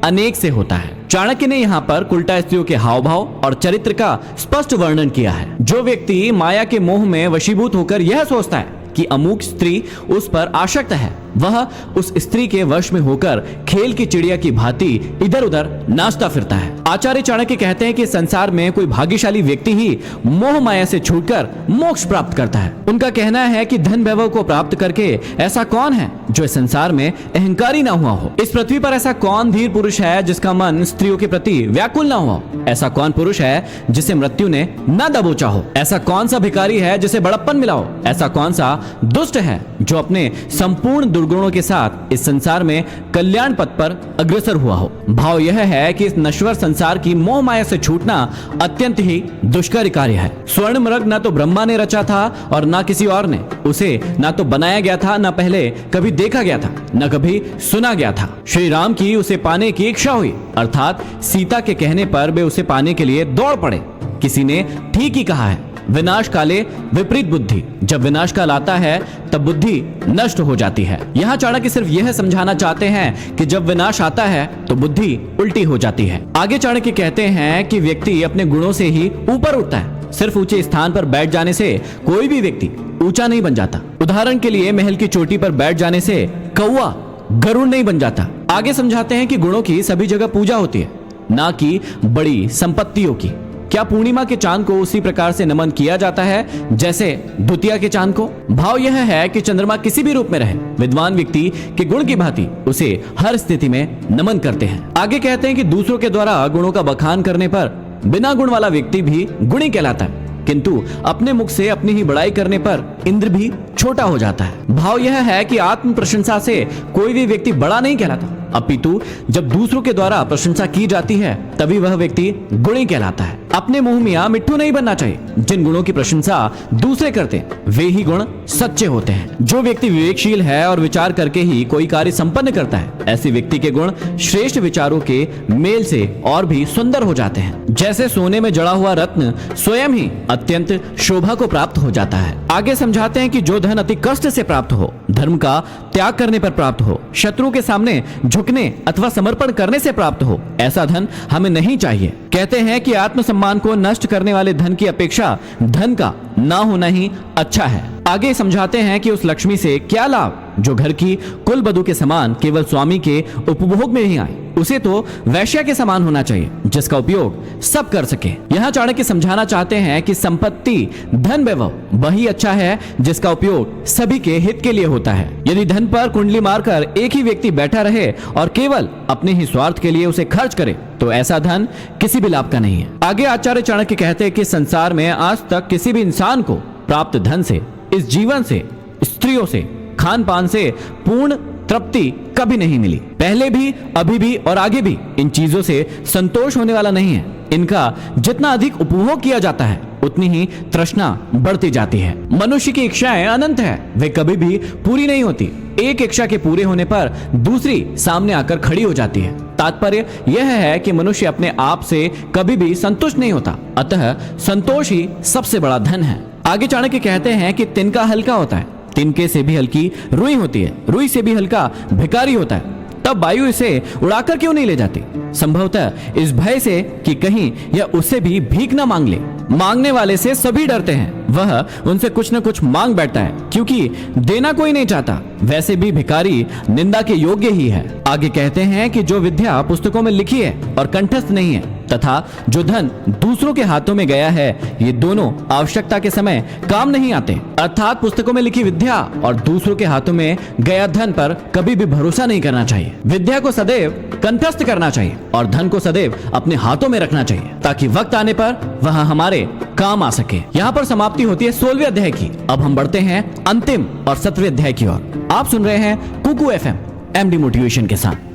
अनेक से होता है। चाणक्य ने यहाँ पर कुल्टा स्त्रियों के हाव भाव और चरित्र का स्पष्ट वर्णन किया है। जो व्यक्ति माया के मोह में वशीभूत होकर यह सोचता है कि अमुक स्त्री उस पर आसक्त है, वह उस स्त्री के वश में होकर खेल की चिड़िया की भांति इधर उधर नाचता फिरता है। आचार्य चाणक्य कहते हैं कि संसार में कोई भाग्यशाली व्यक्ति ही मोह माया से छूटकर मोक्ष प्राप्त करता है। उनका कहना है कि धन वैभव को प्राप्त करके ऐसा कौन है जो इस संसार में अहंकारी ना हुआ हो। इस पृथ्वी पर ऐसा कौन धीर पुरुष है जिसका मन स्त्रियों के प्रति व्याकुल ना हुआ हो। ऐसा कौन पुरुष है जिसे मृत्यु ने न दबोचा हो। ऐसा कौन सा भिखारी है जिसे बड़प्पन मिला हो। ऐसा कौन सा दुष्ट है जो अपने संपूर्ण दुर्गुणों के साथ इस संसार में कल्याण पथ पर अग्रसर हुआ हो। भाव यह है कि इस नश्वर संसार की मोह माया से छूटना अत्यंत ही दुष्कर कार्य है। स्वर्ण मृग न तो ब्रह्मा ने रचा था और न किसी और ने, उसे न तो बनाया गया था, न पहले कभी देखा गया था, न कभी सुना गया था। श्री राम की उसे पाने की इच्छा हुई, अर्थात सीता के कहने पर वे उसे पाने के लिए दौड़ पड़े। किसी ने ठीक ही कहा है, विनाश काले विपरीत बुद्धि। जब विनाश काल आता है तब बुद्धि नष्ट हो जाती है। यहाँ चाणक्य सिर्फ यह समझाना चाहते हैं कि जब विनाश आता है तो बुद्धि उल्टी हो जाती है। आगे चाणक्य कहते हैं कि व्यक्ति अपने गुणों से ही ऊपर उठता है। सिर्फ ऊंचे स्थान पर बैठ जाने से कोई भी व्यक्ति ऊंचा नहीं बन जाता। उदाहरण के लिए महल की चोटी पर बैठ जाने से कौवा गरुड़ नहीं बन जाता। आगे समझाते हैं कि गुणों की सभी जगह पूजा होती है, ना कि बड़ी संपत्तियों की। क्या पूर्णिमा के चांद को उसी प्रकार से नमन किया जाता है जैसे द्वितीया के चांद को? भाव यह है कि चंद्रमा किसी भी रूप में रहे, विद्वान व्यक्ति के गुण की भांति उसे हर स्थिति में नमन करते हैं। आगे कहते हैं कि दूसरों के द्वारा गुणों का बखान करने पर बिना गुण वाला व्यक्ति भी गुणी कहलाता है, किंतु अपने मुख से अपनी ही बड़ाई करने पर इंद्र भी छोटा हो जाता है। भाव यह है कि आत्म प्रशंसा से कोई भी व्यक्ति बड़ा नहीं कहलाता, अपितु जब दूसरों के द्वारा प्रशंसा की जाती है तभी वह व्यक्ति गुणी कहलाता है। अपने मुंह मियां मिट्ठू नहीं बनना चाहिए। जिन गुणों की प्रशंसा दूसरे करते हैं वे ही गुण सच्चे होते हैं। जो व्यक्ति विवेकशील है और विचार करके ही कोई कार्य संपन्न करता है, ऐसे व्यक्ति के गुण श्रेष्ठ विचारों के मेल से और भी सुंदर हो जाते हैं। जैसे सोने में जड़ा हुआ रत्न स्वयं ही अत्यंत शोभा को प्राप्त हो जाता है। आगे समझाते हैं कि जो धन अति कष्ट से प्राप्त हो, धर्म का त्याग करने पर प्राप्त हो, शत्रु के सामने झुकने अथवा समर्पण करने से प्राप्त हो, ऐसा धन हमें नहीं चाहिए। कहते हैं कि आत्मसम्मान को नष्ट करने वाले धन की अपेक्षा धन का ना होना ही अच्छा है। आगे समझाते हैं कि उस लक्ष्मी से क्या लाभ जो घर की कुल बधू के समान केवल स्वामी के उपभोग में ही आए। उसे तो वैश्या के समान होना चाहिए जिसका उपयोग सब कर सके। यहाँ चाणक्य समझाना चाहते हैं कि संपत्ति, धन, वैभव वही अच्छा है जिसका उपयोग सभी के हित के लिए होता है। यदि धन पर कुंडली मारकर एक ही व्यक्ति बैठा रहे और केवल अपने ही स्वार्थ के लिए उसे खर्च करे तो ऐसा धन किसी भी लाभ का नहीं है। आगे आचार्य चाणक्य कहते हैं कि संसार में आज तक किसी भी इंसान को प्राप्त धन से, इस जीवन से, स्त्रियों से, खान पान से पूर्ण तृप्ति कभी नहीं मिली। पहले भी, अभी भी और आगे भी इन चीजों से संतोष होने वाला नहीं है। इनका जितना अधिक उपभोग किया जाता है उतनी ही तृष्णा बढ़ती जाती है। मनुष्य की इच्छाएं अनंत है, वे कभी भी पूरी नहीं होती। एक इच्छा के पूरे होने पर दूसरी सामने आकर खड़ी हो जाती है। तात्पर्य यह है कि मनुष्य अपने आप से कभी भी संतुष्ट नहीं होता, अतः संतोष ही सबसे बड़ा धन है। आगे चाणक्य कहते हैं कि तिनका हल्का होता है, तिनके से भी हल्की रुई होती है, रुई से भी हल्का भिखारी होता है। तब वायु इसे उड़ाकर क्यों नहीं ले जाती? संभवतः इस भय से कि कहीं यह उससे भी भीख न मांग ले। मांगने वाले से सभी डरते हैं, वह उनसे कुछ न कुछ मांग बैठता है क्योंकि देना कोई नहीं चाहता। वैसे भी भिखारी निंदा के योग्य ही है। आगे कहते हैं कि जो विद्या पुस्तकों में लिखी है और कंठस्थ नहीं है तथा जो धन दूसरों के हाथों में गया है, ये दोनों आवश्यकता के समय काम नहीं आते। अर्थात पुस्तकों में लिखी विद्या और दूसरों के हाथों में गया धन पर कभी भी भरोसा नहीं करना चाहिए। विद्या को सदैव कंठस्थ करना चाहिए और धन को सदैव अपने हाथों में रखना चाहिए ताकि वक्त आने पर वह हमारे काम आ सके। यहाँ पर समाप्ति होती है 16वें अध्याय की। अब हम बढ़ते हैं अंतिम और 17वें अध्याय की ओर। आप सुन रहे हैं कुकू एफएम एमडी मोटिवेशन के साथ।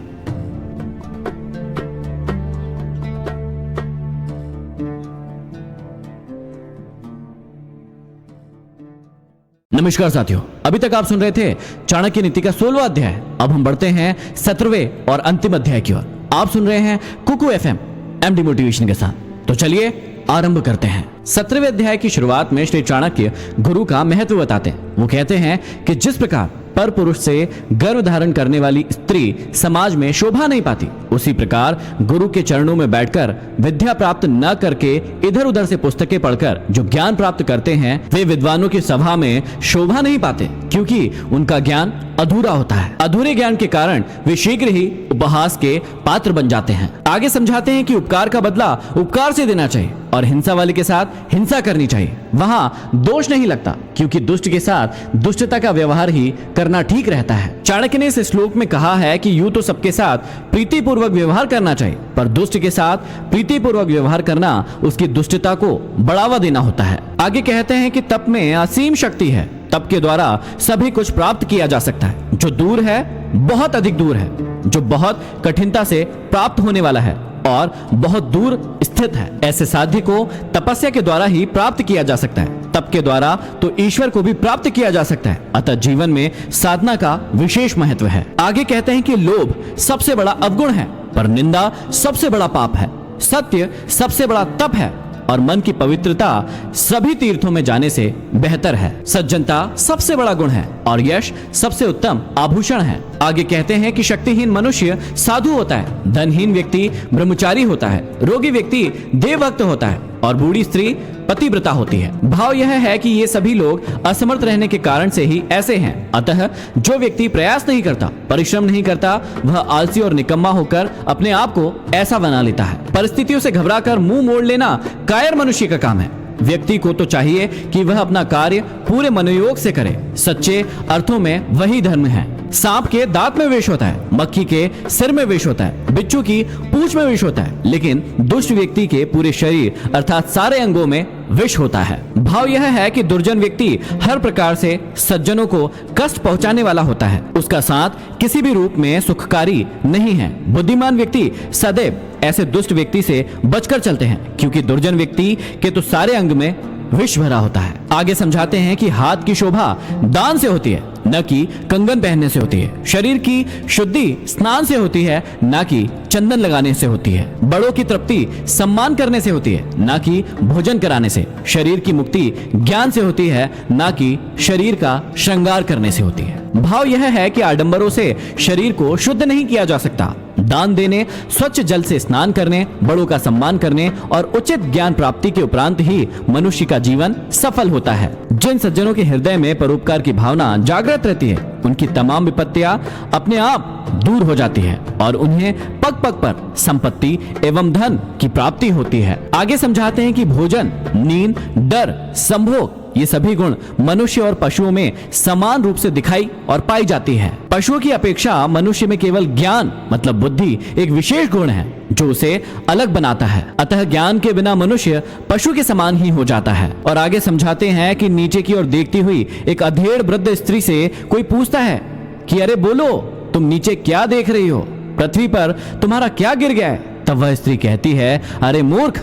नमस्कार साथियों, अभी तक आप सुन रहे थे चाणक्य नीति का 16वां अध्याय। अब हम बढ़ते हैं 17वें और अंतिम अध्याय की ओर। आप सुन रहे हैं कुकू एफएम एमडी मोटिवेशन के साथ। तो चलिए आरंभ करते हैं। 17वें अध्याय की शुरुआत में श्री चाणक्य गुरु का महत्व बताते हैं। वो कहते हैं कि जिस प्रकार पर पुरुष से गर्भ धारण करने वाली स्त्री समाज में शोभा नहीं पाती, उसी प्रकार गुरु के चरणों में बैठकर विद्या प्राप्त न करके इधर उधर से पुस्तकें पढ़कर जो ज्ञान प्राप्त करते हैं वे विद्वानों की सभा में शोभा नहीं पाते, क्योंकि उनका ज्ञान अधूरा होता है। अधूरे ज्ञान के कारण वे शीघ्र ही उपहास के पात्र बन जाते हैं। आगे समझाते हैं कि उपकार का बदला उपकार से देना चाहिए और हिंसा वाले के साथ हिंसा करनी चाहिए। वहां दोष नहीं लगता, क्योंकि दुष्ट के साथ दुष्टता का व्यवहार ही करना ठीक रहता है। चाणक्य ने इस श्लोक में कहा है कि यूं तो सबके साथ प्रीतिपूर्वक व्यवहार करना चाहिए, पर दुष्ट के साथ प्रीतिपूर्वक व्यवहार करना उसकी दुष्टता को बढ़ावा देना होता है। आगे कहते हैं कि तप में असीम शक्ति है, तप के द्वारा सभी कुछ प्राप्त किया जा सकता है। जो दूर है, बहुत अधिक दूर है, जो बहुत कठिनता से प्राप्त होने वाला है और बहुत दूर स्थित है, ऐसे साध्य को तपस्या के द्वारा ही प्राप्त किया जा सकता है। तप के द्वारा तो ईश्वर को भी प्राप्त किया जा सकता है। अतः जीवन में साधना का विशेष महत्व है। आगे कहते हैं कि लोभ सबसे बड़ा अवगुण है, पर निंदा सबसे बड़ा पाप है। सत्य सबसे बड़ा तप है और मन की पवित्रता सभी तीर्थों में जाने से बेहतर है। सज्जनता सबसे बड़ा गुण है और यश सबसे उत्तम आभूषण है। आगे कहते हैं कि शक्तिहीन मनुष्य साधु होता है, धनहीन व्यक्ति ब्रह्मचारी होता है, रोगी व्यक्ति देवभक्त होता है और बूढ़ी स्त्री पतिव्रता होती है। भाव यह है कि ये सभी लोग असमर्थ रहने के कारण से ही ऐसे हैं। अतः जो व्यक्ति प्रयास नहीं करता, परिश्रम नहीं करता, वह आलसी और निकम्मा होकर अपने आप को ऐसा बना लेता है। परिस्थितियों से घबराकर मुंह मोड़ लेना कायर मनुष्य का काम है। व्यक्ति को तो चाहिए कि वह अपना कार्य पूरे मनोयोग से करे। सच्चे अर्थों में वही धर्म है। सांप के दांत में विष होता है, मक्खी के सिर में विष होता है, बिच्छू की पूंछ में विष होता है, लेकिन दुष्ट व्यक्ति के पूरे शरीर अर्थात सारे अंगों में विष होता है। भाव यह है कि दुर्जन व्यक्ति हर प्रकार से सज्जनों को कष्ट पहुंचाने वाला होता है। उसका साथ किसी भी रूप में सुखकारी नहीं है। बुद्धिमान व्यक्ति सदैव ऐसे दुष्ट व्यक्ति से बचकर चलते हैं, क्योंकि दुर्जन व्यक्ति के तो सारे अंग में विष भरा होता है। आगे समझाते हैं कि हाथ की शोभा दान से होती है, न कि कंगन पहनने से होती है। शरीर की शुद्धि स्नान से होती है, न कि चंदन लगाने से होती है। बड़ों की तृप्ति सम्मान करने से होती है, न कि भोजन कराने से। शरीर की मुक्ति ज्ञान से होती है, न कि शरीर का श्रृंगार करने से होती है। भाव यह है कि आडंबरों से शरीर को शुद्ध नहीं किया जा सकता। दान देने, स्वच्छ जल से स्नान करने, बड़ों का सम्मान करने और उचित ज्ञान प्राप्ति के उपरांत ही मनुष्य का जीवन सफल होता है। जिन सज्जनों के हृदय में परोपकार की भावना जागृत रहती है, उनकी तमाम विपत्तियां अपने आप दूर हो जाती है और उन्हें पग पग पर संपत्ति एवं धन की प्राप्ति होती है। आगे समझाते हैं कि भोजन, नींद, डर, संभोग ये सभी गुण मनुष्य और पशुओं में समान रूप से दिखाई और पाई जाती है। पशुओं की अपेक्षा मनुष्य में केवल ज्ञान मतलब बुद्धि एक विशेष गुण है जो उसे अलग बनाता है। अतः ज्ञान के बिना मनुष्य पशु के समान ही हो जाता है। और आगे समझाते हैं कि नीचे की ओर देखती हुई एक अधेड़ वृद्ध स्त्री से कोई पूछता है कि अरे बोलो, तुम नीचे क्या देख रही हो? पृथ्वी पर तुम्हारा क्या गिर गया है? तब वह स्त्री कहती है, अरे मूर्ख,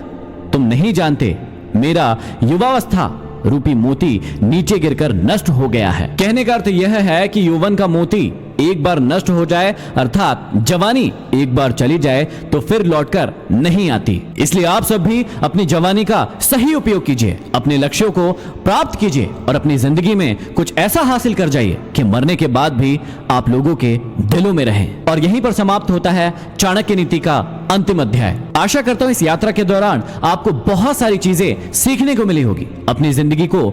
तुम नहीं जानते, मेरा युवावस्था रूपी मोती नीचे गिरकर नष्ट हो गया है। कहने का अर्थ यह है कि यौवन का मोती एक बार नष्ट हो जाए, अर्थात जवानी एक बार चली जाए तो फिर लौटकर नहीं आती। इसलिए आप सब भी अपनी जवानी का सही उपयोग कीजिए, अपने लक्ष्यों को प्राप्त कीजिए और अपनी जिंदगी में कुछ ऐसा हासिल कर जाइए कि मरने के बाद भी आप लोगों के दिलों में रहें। और यहीं पर समाप्त होता है चाणक्य नीति का अंतिम अध्याय। आशा करता हूं इस यात्रा के दौरान आपको बहुत सारी चीजें सीखने को मिली होगी। अपनी जिंदगी को